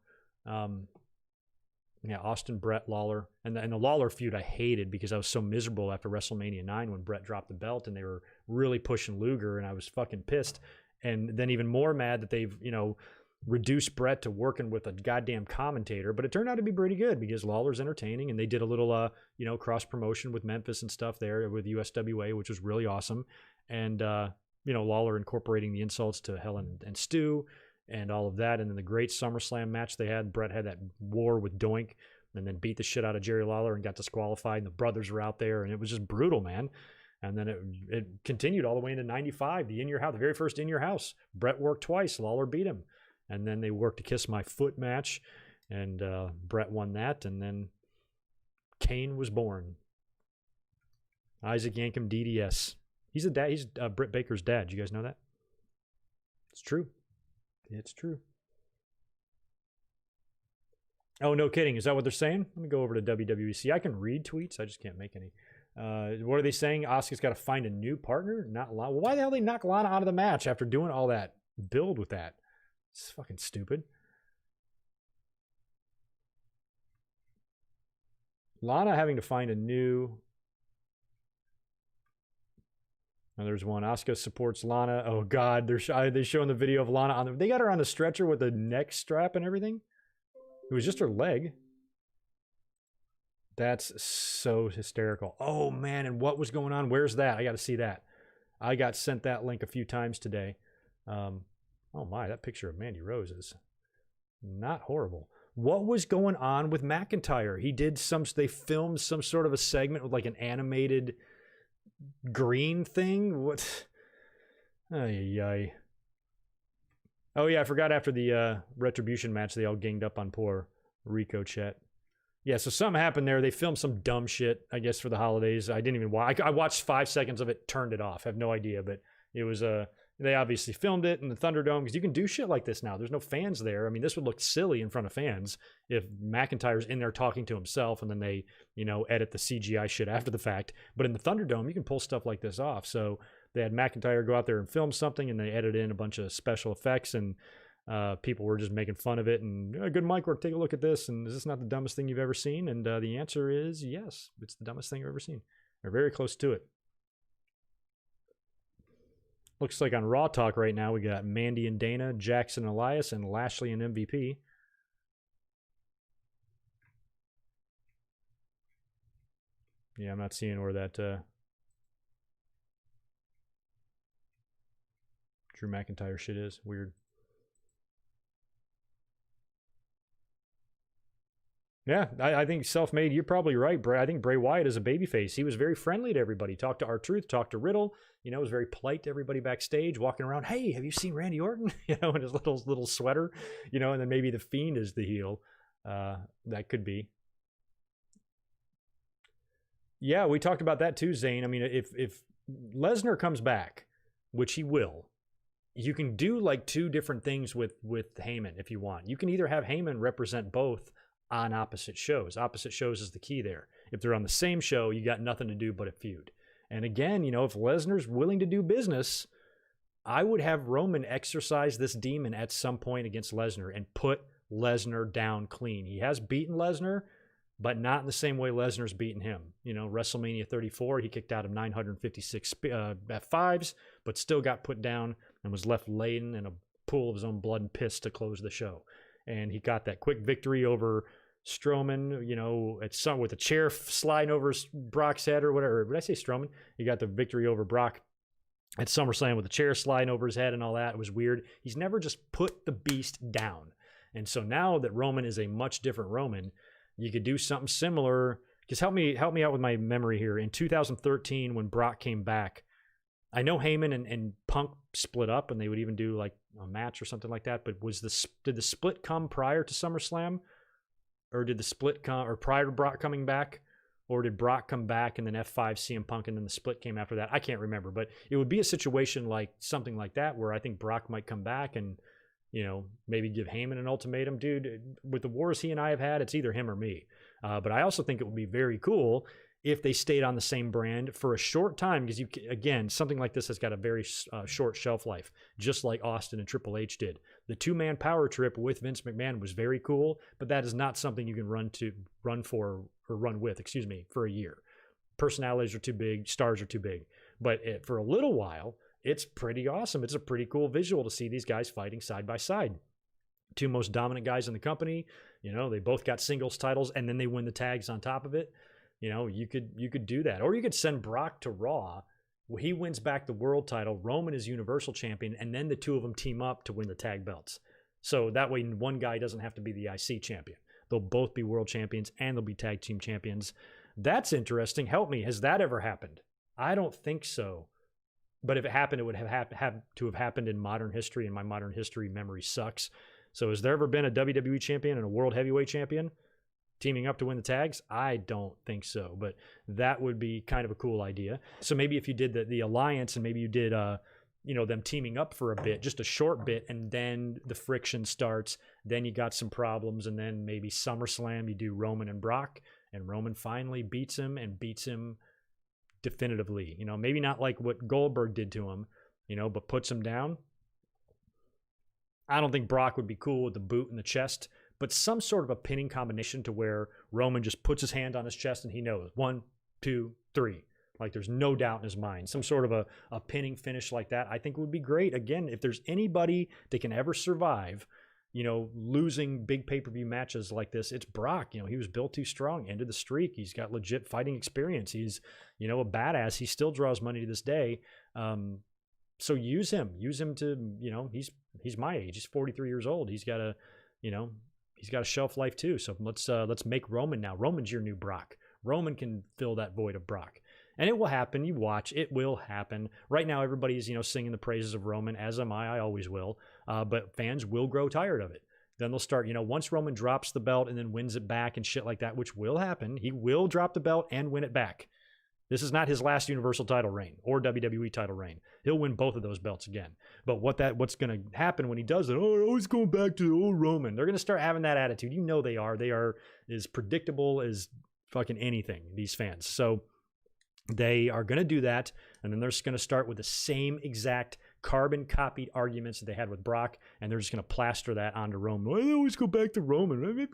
Yeah, Austin, Brett, Lawler. And the Lawler feud I hated because I was so miserable after WrestleMania 9 when Brett dropped the belt and they were really pushing Luger, and I was fucking pissed. And then even more mad that they've, you know, reduced Brett to working with a goddamn commentator. But it turned out to be pretty good because Lawler's entertaining, and they did a little, you know, cross promotion with Memphis and stuff there with USWA, which was really awesome. And, you know, Lawler incorporating the insults to Helen and Stu and all of that. And then the great SummerSlam match they had, Brett had that war with Doink and then beat the shit out of Jerry Lawler and got disqualified, and the brothers were out there, and it was just brutal, man. And then it continued all the way into 95, the In Your House, the very first In Your House. Brett worked twice, Lawler beat him. And then they worked a Kiss My Foot match, and Brett won that, and then Kane was born. Isaac Yankem DDS. He's a dad. He's Britt Baker's dad. Do you guys know that? It's true. It's true. Oh, no kidding. Is that what they're saying? Let me go over to WWE. See, I can read tweets. I just can't make any. What are they saying? Asuka's got to find a new partner? Not Lana. Well, why the hell did they knock Lana out of the match after doing all that build with that? It's fucking stupid. Lana having to find a new... Oh, there's one. Asuka supports Lana. Oh, God. They're showing the video of Lana. They got her on the stretcher with a neck strap and everything. It was just her leg. That's so hysterical. Oh, man. And what was going on? Where's that? I got to see that. I got sent that link a few times today. Oh, my. That picture of Mandy Rose is not horrible. What was going on with McIntyre? They filmed some sort of a segment with like an animated green thing. What? Ay. Oh, yeah, I forgot after the Retribution match, they all ganged up on poor Rico Chet. Yeah, so something happened there. They filmed some dumb shit, I guess, for the holidays. I didn't even watch. I watched 5 seconds of it, turned it off. I have no idea, but it was they obviously filmed it in the Thunderdome because you can do shit like this now. There's no fans there. I mean, this would look silly in front of fans if McIntyre's in there talking to himself and then they, edit the CGI shit after the fact. But in the Thunderdome, you can pull stuff like this off. So they had McIntyre go out there and film something, and they edited in a bunch of special effects, and people were just making fun of it. And good mic work, take a look at this. And is this not the dumbest thing you've ever seen? And the answer is yes, it's the dumbest thing I've ever seen. They're very close to it. Looks like on Raw Talk right now, we got Mandy and Dana, Jackson and Elias, and Lashley and MVP. Yeah, I'm not seeing where that Drew McIntyre shit is. Weird. Yeah, I think self-made, you're probably right, Bray. I think Bray Wyatt is a babyface. He was very friendly to everybody. Talked to R-Truth, talked to Riddle, was very polite to everybody backstage, walking around, hey, have you seen Randy Orton? In his little sweater, and then maybe The Fiend is the heel. That could be. Yeah, we talked about that too, Zane. I mean, if Lesnar comes back, which he will, you can do like 2 different things with Heyman if you want. You can either have Heyman represent both on opposite shows. Opposite shows is the key there. If they're on the same show, you got nothing to do but a feud. And again, if Lesnar's willing to do business, I would have Roman exercise this demon at some point against Lesnar and put Lesnar down clean. He has beaten Lesnar, but not in the same way Lesnar's beaten him. WrestleMania 34, he kicked out of 956 F5s, but still got put down and was left laden in a pool of his own blood and piss to close the show. And he got that quick victory over Strowman, with a chair sliding over Brock's head or whatever. Did I say Strowman? He got the victory over Brock at SummerSlam with a chair sliding over his head and all that. It was weird. He's never just put the beast down. And so now that Roman is a much different Roman, you could do something similar. Just help me out with my memory here. In 2013, when Brock came back, I know Heyman and Punk split up, and they would even do like a match or something like that. But did the split come prior to SummerSlam, or did the split come or prior to Brock coming back, or did Brock come back and then F5 CM Punk and then the split came after that? I can't remember, but it would be a situation like something like that where I think Brock might come back and maybe give Heyman an ultimatum, dude. With the wars he and I have had, it's either him or me. But I also think it would be very cool if they stayed on the same brand for a short time, because again, something like this has got a very short shelf life, just like Austin and Triple H did. The 2-man power trip with Vince McMahon was very cool, but that is not something you can run with for a year. Personalities are too big, stars are too big. But for a little while, it's pretty awesome. It's a pretty cool visual to see these guys fighting side by side. 2 most dominant guys in the company. They both got singles titles, and then they win the tags on top of it. You could do that. Or you could send Brock to Raw. He wins back the world title. Roman is Universal Champion, and then the 2 of them team up to win the tag belts. So that way one guy doesn't have to be the IC champion. They'll both be world champions, and they'll be tag team champions. That's interesting. Help me. Has that ever happened? I don't think so. But if it happened, it would have to have happened in modern history, and my modern history memory sucks. So has there ever been a WWE champion and a world heavyweight champion teaming up to win the tags? I don't think so, but that would be kind of a cool idea. So maybe if you did the alliance, and maybe you did them teaming up for a bit, just a short bit, and then the friction starts, then you got some problems, and then maybe SummerSlam you do Roman and Brock, and Roman finally beats him definitively. Maybe not like what Goldberg did to him, but puts him down. I don't think Brock would be cool with the boot in the chest, but some sort of a pinning combination to where Roman just puts his hand on his chest and he knows 1, 2, 3. Like there's no doubt in his mind. Some sort of a pinning finish like that, I think would be great. Again, if there's anybody that can ever survive, losing big pay-per-view matches like this, it's Brock. He was built too strong, ended the streak. He's got legit fighting experience. He's, a badass. He still draws money to this day. So use him to, he's my age. He's 43 years old. He's got a shelf life too. So let's make Roman now. Roman's your new Brock. Roman can fill that void of Brock. And it will happen. You watch. It will happen. Right now, everybody's, singing the praises of Roman, as am I. I always will. but fans will grow tired of it. Then they'll start, once Roman drops the belt and then wins it back and shit like that, which will happen, he will drop the belt and win it back. This is not his last Universal title reign or WWE title reign. He'll win both of those belts again. But what's going to happen when he does it? Oh, always going back to the old Roman. They're going to start having that attitude. They are. They are as predictable as fucking anything, these fans. So they are going to do that, and then they're just going to start with the same exact carbon-copied arguments that they had with Brock, and they're just going to plaster that onto Roman. I always go back to Roman.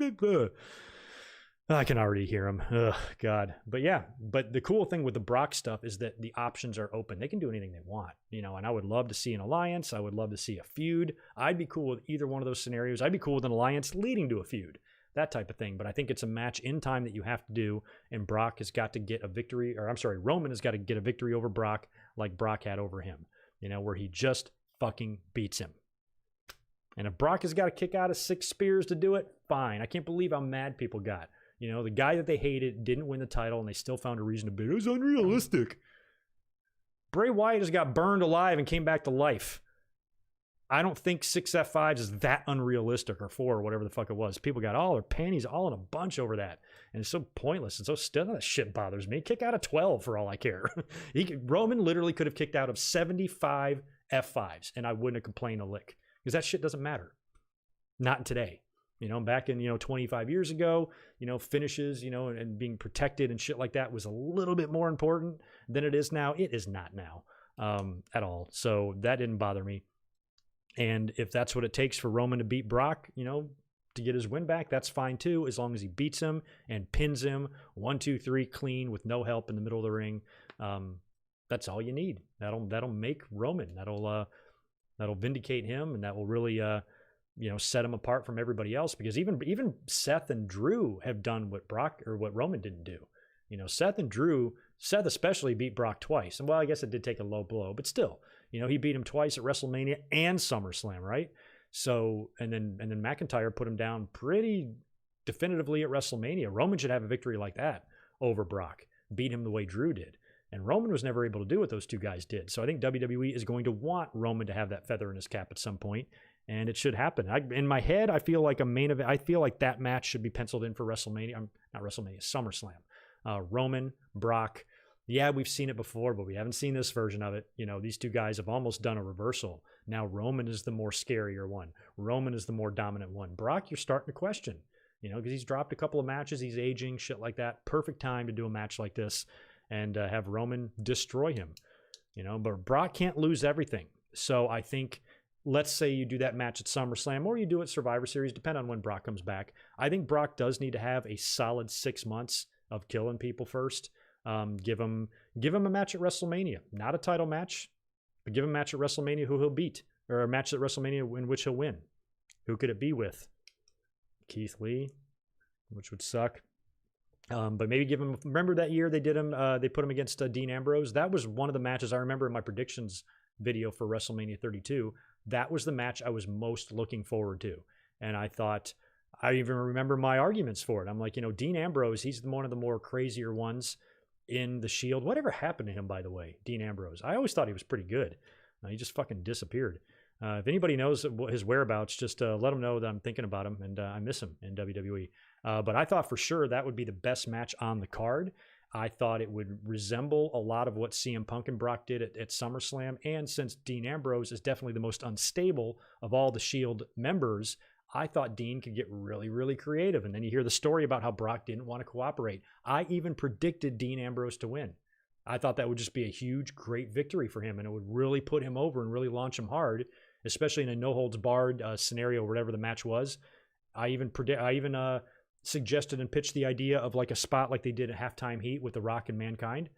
I can already hear him. Ugh, God. But the cool thing with the Brock stuff is that the options are open. They can do anything they want, and I would love to see an alliance. I would love to see a feud. I'd be cool with either one of those scenarios. I'd be cool with an alliance leading to a feud, that type of thing. But I think it's a match in time that you have to do, and Brock has got to get a victory, Roman has got to get a victory over Brock like Brock had over him, where he just fucking beats him. And if Brock has got to kick out of 6 spears to do it, fine. I can't believe how mad people got. The guy that they hated didn't win the title, and they still found a reason to beat. It was unrealistic. Bray Wyatt just got burned alive and came back to life. I don't think 6 F5s is that unrealistic, or 4, or whatever the fuck it was. People got all their panties all in a bunch over that. And it's so pointless and so still. That shit bothers me. Kick out of 12 for all I care. Roman literally could have kicked out of 75 F5s, and I wouldn't have complained a lick. Because that shit doesn't matter. Not today. Back in, 25 years ago, finishes, and being protected and shit like that was a little bit more important than it is now. It is not now at all. So that didn't bother me. And if that's what it takes for Roman to beat Brock, to get his win back, that's fine too, as long as he beats him and pins him 1, 2, 3 clean with no help in the middle of the ring. That's all you need. That'll make Roman. That'll vindicate him, and that will really set him apart from everybody else, because even Seth and Drew have done what Roman didn't do. Seth especially beat Brock twice. And I guess it did take a low blow, but still, he beat him twice at WrestleMania and SummerSlam, right? So, and then McIntyre put him down pretty definitively at WrestleMania. Roman should have a victory like that over Brock, beat him the way Drew did. And Roman was never able to do what those two guys did. So I think WWE is going to want Roman to have that feather in his cap at some point, and it should happen. In my head, I feel like a main event. I feel like that match should be penciled in for WrestleMania. Not WrestleMania, SummerSlam. Roman, Brock. Yeah, we've seen it before, but we haven't seen this version of it. These two guys have almost done a reversal. Now Roman is the more scarier one. Roman is the more dominant one. Brock, you're starting to question, because he's dropped a couple of matches. He's aging, shit like that. Perfect time to do a match like this and have Roman destroy him. But Brock can't lose everything. So I think, let's say you do that match at SummerSlam, or you do it Survivor Series, depending on when Brock comes back. I think Brock does need to have a solid 6 months of killing people first. Give him a match at WrestleMania, not a title match, but give him a match at WrestleMania who he'll beat, or a match at WrestleMania in which he'll win. Who could it be with? Keith Lee, which would suck. But maybe give him. Remember that year they did him? They put him against Dean Ambrose. That was one of the matches I remember in my predictions video for WrestleMania 32. That was the match I was most looking forward to, and I thought, I even remember my arguments for it. I'm like, Dean Ambrose, he's one of the more crazier ones in the Shield. Whatever happened to him, by the way, Dean Ambrose? I always thought he was pretty good. He just fucking disappeared. If anybody knows his whereabouts, just let him know that I'm thinking about him, and I miss him in WWE. But I thought for sure that would be the best match on the card. I thought it would resemble a lot of what CM Punk and Brock did at SummerSlam. And since Dean Ambrose is definitely the most unstable of all the Shield members, I thought Dean could get really, really creative. And then you hear the story about how Brock didn't want to cooperate. I even predicted Dean Ambrose to win. I thought that would just be a huge, great victory for him, and it would really put him over and really launch him hard, especially in a no-holds-barred scenario, whatever the match was. I even suggested and pitched the idea of like a spot like they did at Halftime Heat with The Rock and Mankind.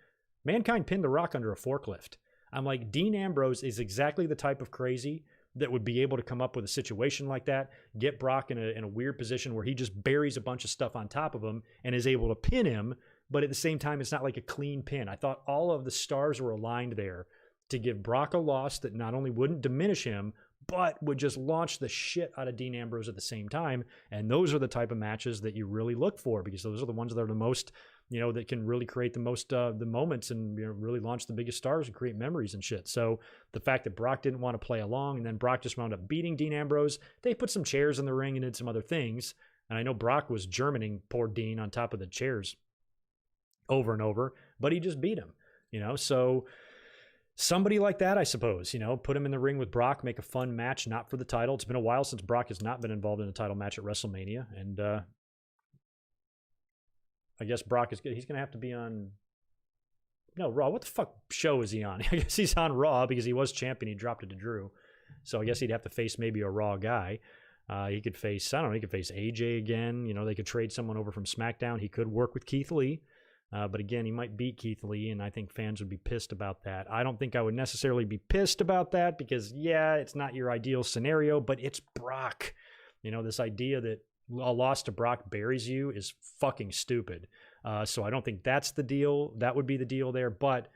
Mankind pinned The Rock under a forklift. I'm like, Dean Ambrose is exactly the type of crazy that would be able to come up with a situation like that, get Brock in a weird position where he just buries a bunch of stuff on top of him and is able to pin him, but at the same time, it's not like a clean pin. I thought all of the stars were aligned there to give Brock a loss that not only wouldn't diminish him, but would just launch the shit out of Dean Ambrose at the same time. And those are the type of matches that you really look for, because those are the ones that are the most that can really create the most the moments and really launch the biggest stars and create memories and shit. So the fact that Brock didn't want to play along and then Brock just wound up beating Dean Ambrose, they put some chairs in the ring and did some other things. And I know Brock was Germaning poor Dean on top of the chairs over and over, but he just beat him, so somebody like that, I suppose, put him in the ring with Brock, make a fun match, not for the title. It's been a while since Brock has not been involved in a title match at WrestleMania. And I guess Brock he's going to have to be on Raw. What the fuck show is he on? I guess he's on Raw because he was champion. He dropped it to Drew. So I guess he'd have to face maybe a Raw guy. He could face, he could face AJ again. They could trade someone over from SmackDown. He could work with Keith Lee. But again, he might beat Keith Lee, and I think fans would be pissed about that. I don't think I would necessarily be pissed about that because, it's not your ideal scenario, but it's Brock. This idea that a loss to Brock buries you is fucking stupid. So I don't think that's the deal. That would be the deal there. But,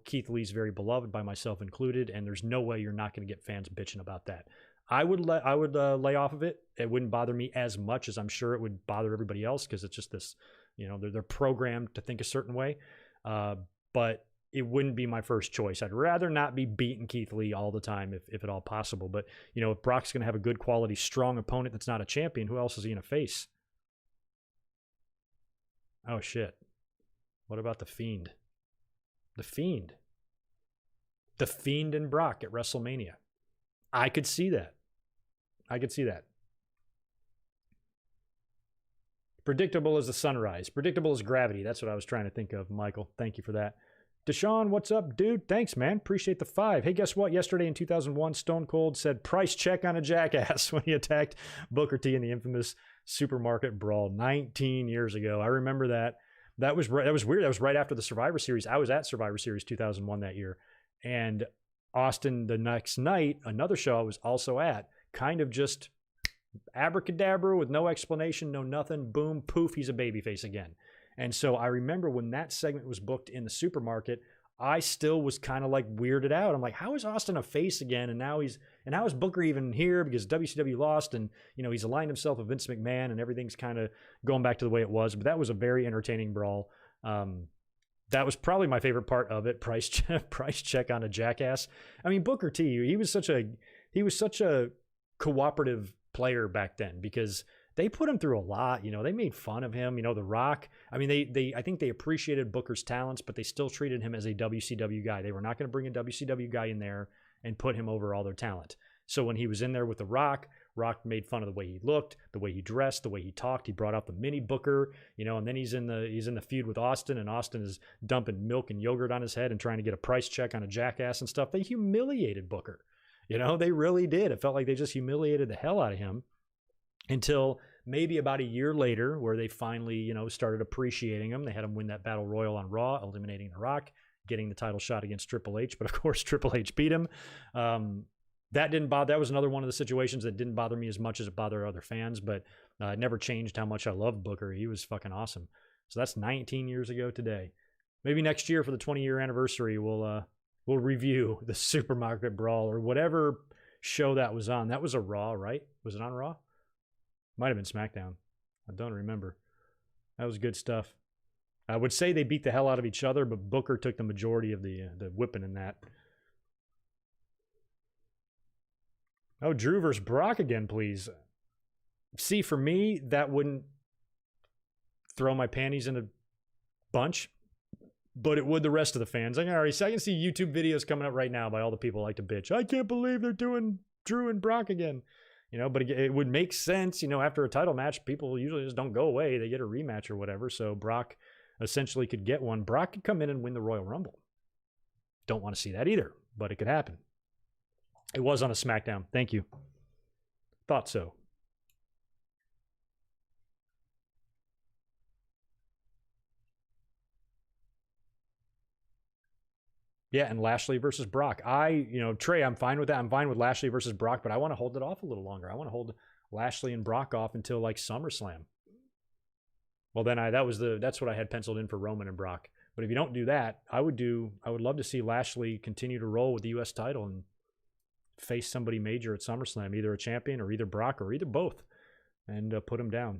Keith Lee's very beloved by myself included, and there's no way you're not going to get fans bitching about that. I would lay off of it. It wouldn't bother me as much as I'm sure it would bother everybody else because it's just this, they're programmed to think a certain way. But it wouldn't be my first choice. I'd rather not be beating Keith Lee all the time if at all possible. But, if Brock's going to have a good quality, strong opponent that's not a champion, who else is he going to face? Oh, shit. What about The Fiend? The Fiend. The Fiend and Brock at WrestleMania. I could see that. Predictable as the sunrise. Predictable as gravity. That's what I was trying to think of, Michael. Thank you for that. Deshaun, what's up, dude? Thanks, man. Appreciate the 5. Hey, guess what? Yesterday in 2001, Stone Cold said price check on a jackass when he attacked Booker T in the infamous supermarket brawl 19 years ago. I remember that. That was weird. That was right after the Survivor Series. I was at Survivor Series 2001 that year. And Austin the next night, another show I was also at, kind of just abracadabra with no explanation, no nothing, boom, poof, he's a babyface again. And so I remember when that segment was booked in the supermarket, I still was kind of like weirded out. I'm like, how is Austin a face again? And how is Booker even here? Because WCW lost and, he's aligned himself with Vince McMahon and everything's kind of going back to the way it was. But that was a very entertaining brawl. That was probably my favorite part of it. Price check on a jackass. I mean, Booker T, he was such a cooperative player back then because they put him through a lot. They made fun of him. The Rock. I mean, I think they appreciated Booker's talents, but they still treated him as a WCW guy. They were not going to bring a WCW guy in there and put him over all their talent. So when he was in there with the Rock made fun of the way he looked, the way he dressed, the way he talked. He brought out the mini Booker, and then he's in the feud with Austin, and Austin is dumping milk and yogurt on his head and trying to get a price check on a jackass and stuff. They humiliated Booker. They really did. It felt like they just humiliated the hell out of him until maybe about a year later where they finally, started appreciating him. They had him win that battle royal on Raw, eliminating The Rock, getting the title shot against Triple H. But of course, Triple H beat him. That didn't bother. That was another one of the situations that didn't bother me as much as it bothered other fans, but it never changed how much I loved Booker. He was fucking awesome. So that's 19 years ago today. Maybe next year for the 20-year anniversary, we'll review the Supermarket Brawl or whatever show that was on. That was a Raw, right? Was it on Raw? Might have been SmackDown. I don't remember. That was good stuff. I would say they beat the hell out of each other, but Booker took the majority of the whipping in that. Oh, Drew versus Brock again, please. See, for me, that wouldn't throw my panties in a bunch, but it would the rest of the fans. I can see YouTube videos coming up right now by all the people who like to bitch. I can't believe they're doing Drew and Brock again. But it would make sense, after a title match, people usually just don't go away. They get a rematch or whatever. So Brock essentially could get one. Brock could come in and win the Royal Rumble. Don't want to see that either, but it could happen. It was on a SmackDown. Thank you. Thought so. Yeah, and Lashley versus Brock. Trey, I'm fine with that. I'm fine with Lashley versus Brock, but I want to hold it off a little longer. I want to hold Lashley and Brock off until like SummerSlam. Well, then that's what I had penciled in for Roman and Brock. But if you don't do that, I would love to see Lashley continue to roll with the U.S. title and face somebody major at SummerSlam, either a champion or either Brock or either both, and put him down.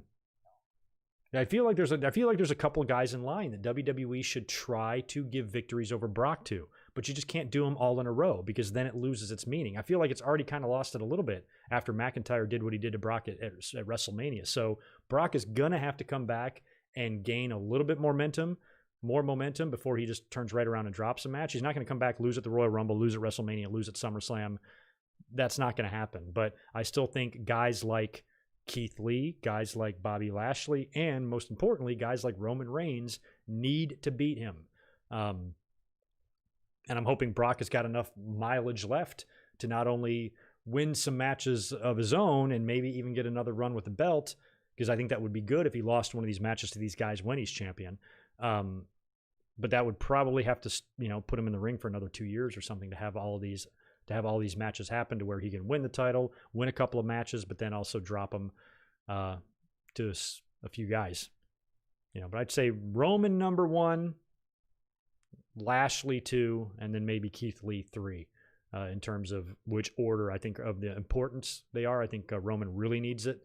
I feel like there's a couple of guys in line that WWE should try to give victories over Brock to, but you just can't do them all in a row because then it loses its meaning. I feel like it's already kind of lost it a little bit after McIntyre did what he did to Brock at WrestleMania. So Brock is gonna have to come back and gain a little bit more momentum before he just turns right around and drops a match. He's not going to come back, lose at the Royal Rumble, lose at WrestleMania, lose at SummerSlam. That's not going to happen. But I still think guys like Keith Lee, guys like Bobby Lashley, and most importantly, guys like Roman Reigns need to beat him. And I'm hoping Brock has got enough mileage left to not only win some matches of his own and maybe even get another run with the belt, because I think that would be good if he lost one of these matches to these guys when he's champion. But that would probably have to, put him in the ring for another 2 years or something to have all these matches happen to where he can win the title, win a couple of matches, but then also drop him to a few guys. But I'd say Roman number 1, Lashley 2, and then maybe Keith Lee 3 in terms of which order I think of the importance they are. I think Roman really needs it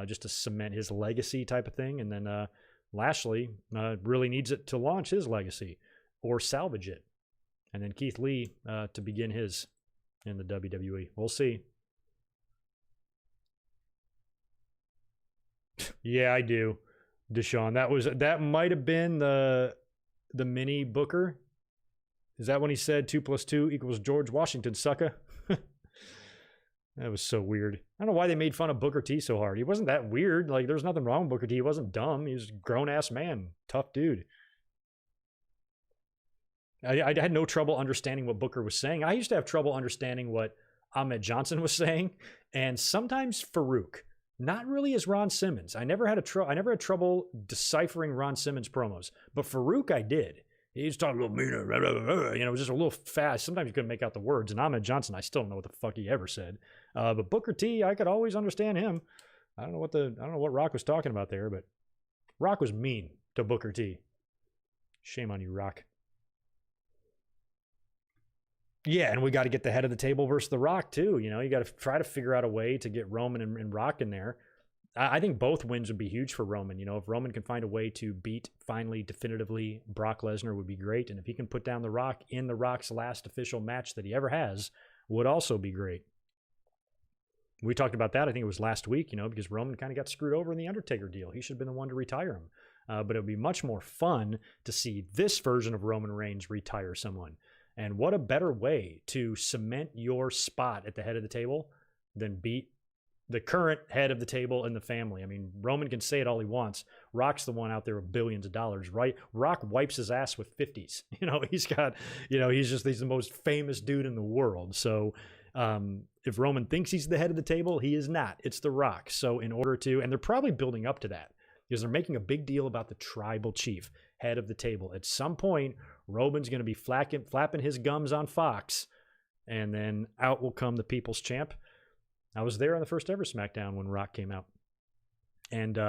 just to cement his legacy type of thing, and then Lashley really needs it to launch his legacy or salvage it. And then Keith Lee to begin his in the WWE. We'll see. Yeah, I do. Deshaun. That might have been the mini Booker. Is that when he said 2 + 2 = George Washington, sucker? That was so weird. I don't know why they made fun of Booker T so hard. He wasn't that weird. Like, there was nothing wrong with Booker T. He wasn't dumb. He was a grown-ass man. Tough dude. I had no trouble understanding what Booker was saying. I used to have trouble understanding what Ahmed Johnson was saying, and sometimes Farouk. Not really as Ron Simmons. I never had trouble deciphering Ron Simmons promos, but Farouk I did. He was talking a little meaner, it was just a little fast. Sometimes you couldn't make out the words. And Ahmed Johnson, I still don't know what the fuck he ever said. But Booker T, I could always understand him. I don't know what Rock was talking about there, but Rock was mean to Booker T. Shame on you, Rock. Yeah, and we got to get the head of the table versus The Rock, too. You got to try to figure out a way to get Roman and Rock in there. I think both wins would be huge for Roman. If Roman can find a way to beat, finally, definitively, Brock Lesnar would be great. And if he can put down The Rock in The Rock's last official match that he ever has, would also be great. We talked about that, I think it was last week, because Roman kind of got screwed over in the Undertaker deal. He should have been the one to retire him. But it would be much more fun to see this version of Roman Reigns retire someone. And what a better way to cement your spot at the head of the table than beat the current head of the table in the family. I mean, Roman can say it all he wants. Rock's the one out there with billions of dollars, right? Rock wipes his ass with 50s. He's got, he's the most famous dude in the world. So if Roman thinks he's the head of the table, he is not. It's The Rock. So in order to, and they're probably building up to that because they're making a big deal about the tribal chief, head of the table. At some point, Roman's going to be flapping his gums on Fox, and then out will come the people's champ. I was there on the first ever SmackDown when Rock came out. And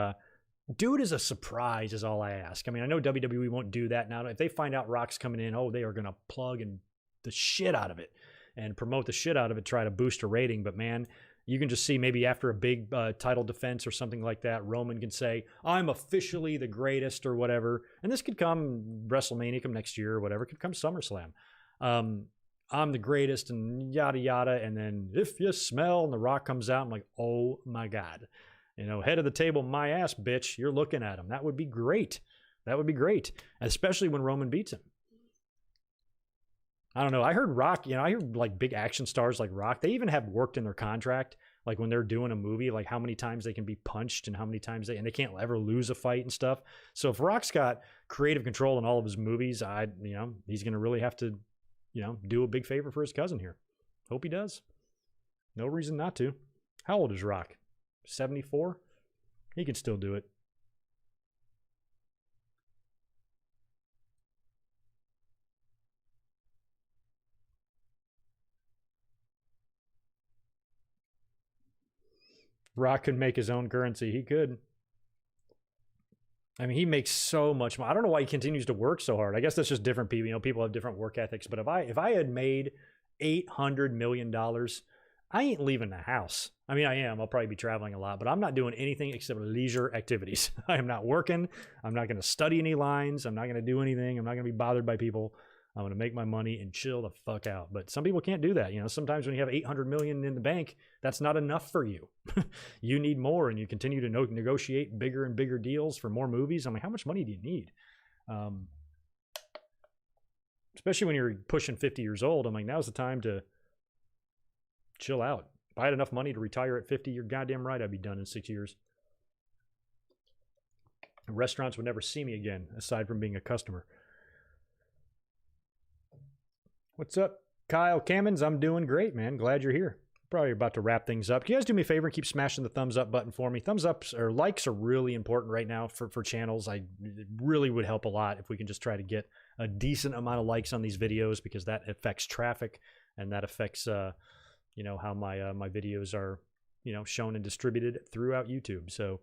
dude is a surprise is all I ask. I mean, I know WWE won't do that now. If they find out Rock's coming in, they are going to plug and the shit out of it and promote the shit out of it, try to boost a rating. But man, you can just see maybe after a big title defense or something like that, Roman can say, I'm officially the greatest or whatever. And this could come WrestleMania, come next year or whatever. It could come SummerSlam. I'm the greatest and yada, yada. And then if you smell and The Rock comes out, I'm like, oh my God, head of the table, my ass, bitch, you're looking at him. That would be great. That would be great. Especially when Roman beats him. I don't know. I heard Rock, I hear like big action stars like Rock. They even have worked in their contract, like when they're doing a movie, like how many times they can be punched and how many times they can't ever lose a fight and stuff. So if Rock's got creative control in all of his movies, he's going to really have to, do a big favor for his cousin here. Hope he does. No reason not to. How old is Rock? 74? He can still do it. Rock could make his own currency. He could. I mean, he makes so much money. I don't know why he continues to work so hard. I guess that's just different people. People have different work ethics. But if I had made $800 million I ain't leaving the house. I mean, I am. I'll probably be traveling a lot, but I'm not doing anything except leisure activities. I am not working. I'm not going to study any lines. I'm not going to do anything. I'm not going to be bothered by people. I'm going to make my money and chill the fuck out. But some people can't do that. You know, sometimes when you have 800 million in the bank, that's not enough for you. You need more, and you continue to negotiate bigger and bigger deals for more movies. I'm like, how much money do you need? Especially when you're pushing 50 years old. I'm like, now's the time to chill out. If I had enough money to retire at 50, you're goddamn right I'd be done in 6 years. Restaurants would never see me again, aside from being a customer. What's up, Kyle Cammons? I'm doing great, man. Glad you're here. Probably about to wrap things up. Can you guys do me a favor and keep smashing the thumbs up button for me? Thumbs ups or likes are really important right now for channels. It really would help a lot if we can just try to get a decent amount of likes on these videos, because that affects traffic and that affects how my videos are shown and distributed throughout YouTube. So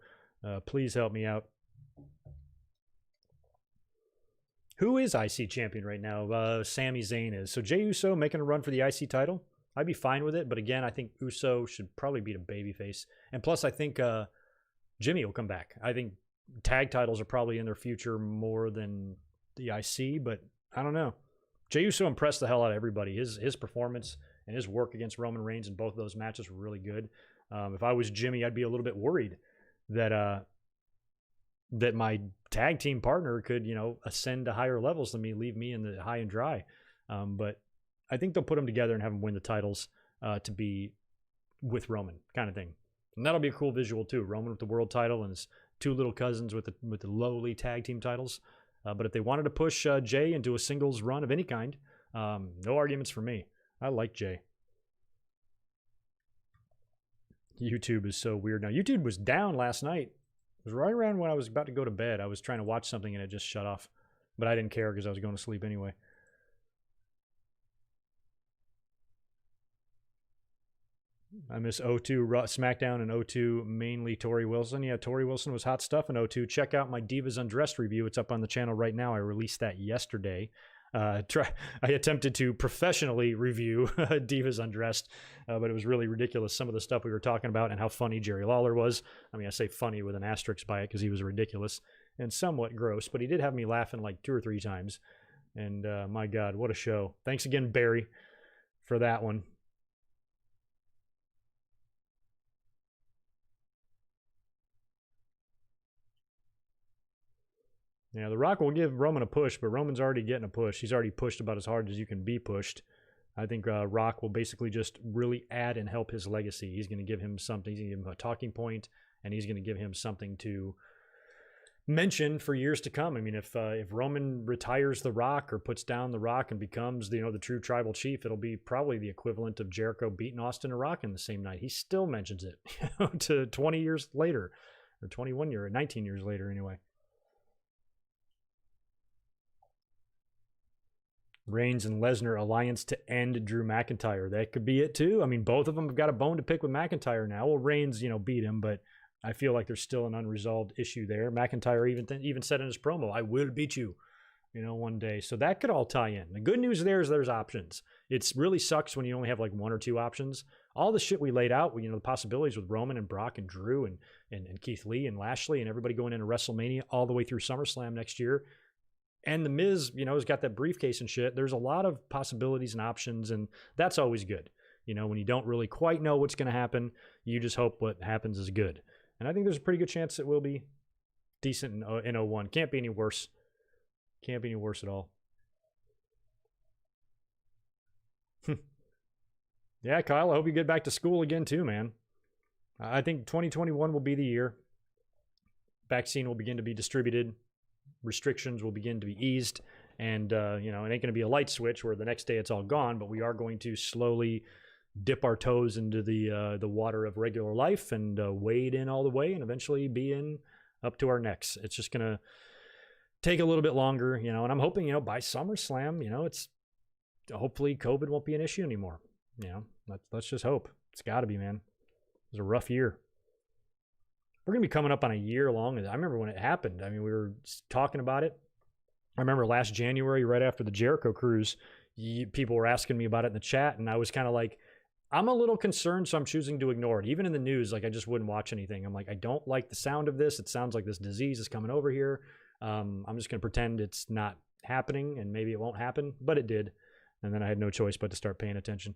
please help me out. Who is IC champion right now? Sami Zayn is. So Jey Uso making a run for the IC title. I'd be fine with it, but again, I think Uso should probably beat a babyface. And plus, I think Jimmy will come back. I think tag titles are probably in their future more than the IC, but I don't know. Jey Uso impressed the hell out of everybody. His performance and his work against Roman Reigns in both of those matches were really good. If I was Jimmy, I'd be a little bit worried that my tag team partner could, ascend to higher levels than me, leave me in the high and dry. But I think they'll put them together and have them win the titles to be with Roman, kind of thing. And that'll be a cool visual too. Roman with the world title and his two little cousins with the lowly tag team titles. But if they wanted to push Jey into a singles run of any kind, no arguments for me. I like Jey. YouTube is so weird now. YouTube was down last night. It was right around when I was about to go to bed. I was trying to watch something and it just shut off. But I didn't care because I was going to sleep anyway. I miss 02 SmackDown and 02 mainly Tori Wilson. Yeah, Tori Wilson was hot stuff in 02. Check out my Divas Undressed review. It's up on the channel right now. I released that yesterday. I attempted to professionally review Divas Undressed, but it was really ridiculous, some of the stuff we were talking about and how funny Jerry Lawler was. I mean, I say funny with an asterisk by it because he was ridiculous and somewhat gross, but he did have me laughing like 2 or 3 times. And my God, what a show. Thanks again, Barry, for that one. Yeah, The Rock will give Roman a push, but Roman's already getting a push. He's already pushed about as hard as you can be pushed. I think Rock will basically just really add and help his legacy. He's going to give him something. He's going to give him a talking point, and he's going to give him something to mention for years to come. I mean, if Roman retires The Rock or puts down The Rock and becomes the true tribal chief, it'll be probably the equivalent of Jericho beating Austin and Rock in the same night. He still mentions it to 20 years later, or 19 years later anyway. Reigns and Lesnar alliance to end Drew McIntyre. That could be it too. I mean, both of them have got a bone to pick with McIntyre now. Well, Reigns, beat him, but I feel like there's still an unresolved issue there. McIntyre even said in his promo, "I will beat you, one day." So that could all tie in. The good news there is there's options. It really sucks when you only have like 1 or 2 options. All the shit we laid out, the possibilities with Roman and Brock and Drew and Keith Lee and Lashley and everybody going into WrestleMania all the way through SummerSlam next year. And The Miz, has got that briefcase and shit. There's a lot of possibilities and options, and that's always good. When you don't really quite know what's going to happen, you just hope what happens is good. And I think there's a pretty good chance it will be decent in 01. Can't be any worse. Can't be any worse at all. Yeah, Kyle, I hope you get back to school again too, man. I think 2021 will be the year. Vaccine will begin to be distributed. Restrictions will begin to be eased, and it ain't going to be a light switch where the next day it's all gone, but we are going to slowly dip our toes into the water of regular life and wade in all the way and eventually be in up to our necks. It's just going to take a little bit longer, and I'm hoping, by SummerSlam, it's hopefully COVID won't be an issue anymore. Let's just hope. It's got to be, man. It was a rough year. We're going to be coming up on a year long. I remember when it happened. I mean, we were talking about it. I remember last January, right after the Jericho cruise, people were asking me about it in the chat, and I was kind of like, I'm a little concerned, so I'm choosing to ignore it. Even in the news, like I just wouldn't watch anything. I'm like, I don't like the sound of this. It sounds like this disease is coming over here. I'm just going to pretend it's not happening, and maybe it won't happen, but it did. And then I had no choice but to start paying attention.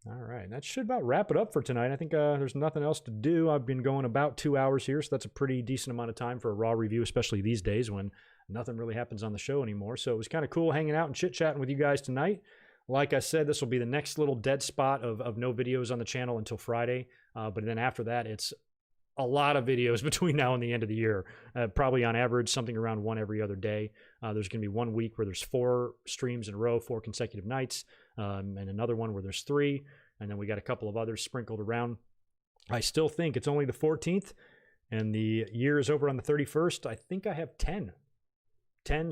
All right, that should about wrap it up for tonight. I think there's nothing else to do. I've been going about 2 hours here, so that's a pretty decent amount of time for a Raw review, especially these days when nothing really happens on the show anymore. So it was kind of cool hanging out and chit-chatting with you guys tonight. Like I said, this will be the next little dead spot of no videos on the channel until Friday. But then after that, it's a lot of videos between now and the end of the year. Probably on average, something around one every other day. There's going to be 1 week where there's 4 streams in a row, 4 consecutive nights, and another one where there's 3. And then we got a couple of others sprinkled around. I still think it's only the 14th, and the year is over on the 31st. I think I have 10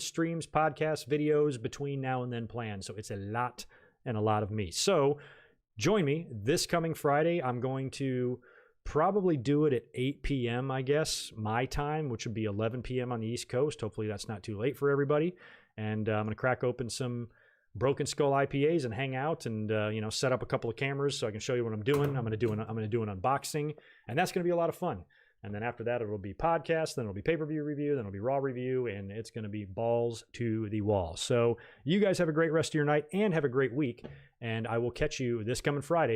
streams, podcasts, videos between now and then planned. So it's a lot and a lot of me. So join me this coming Friday. I'm going to probably do it at 8 p.m., I guess, my time, which would be 11 p.m. on the East Coast. Hopefully that's not too late for everybody. And I'm going to crack open some Broken Skull IPAs and hang out and set up a couple of cameras so I can show you what I'm doing. I'm going to do an unboxing, and that's going to be a lot of fun. And then after that, it'll be podcast, then it'll be pay-per-view review, then it'll be Raw review, and it's going to be balls to the wall. So you guys have a great rest of your night and have a great week, and I will catch you this coming Friday.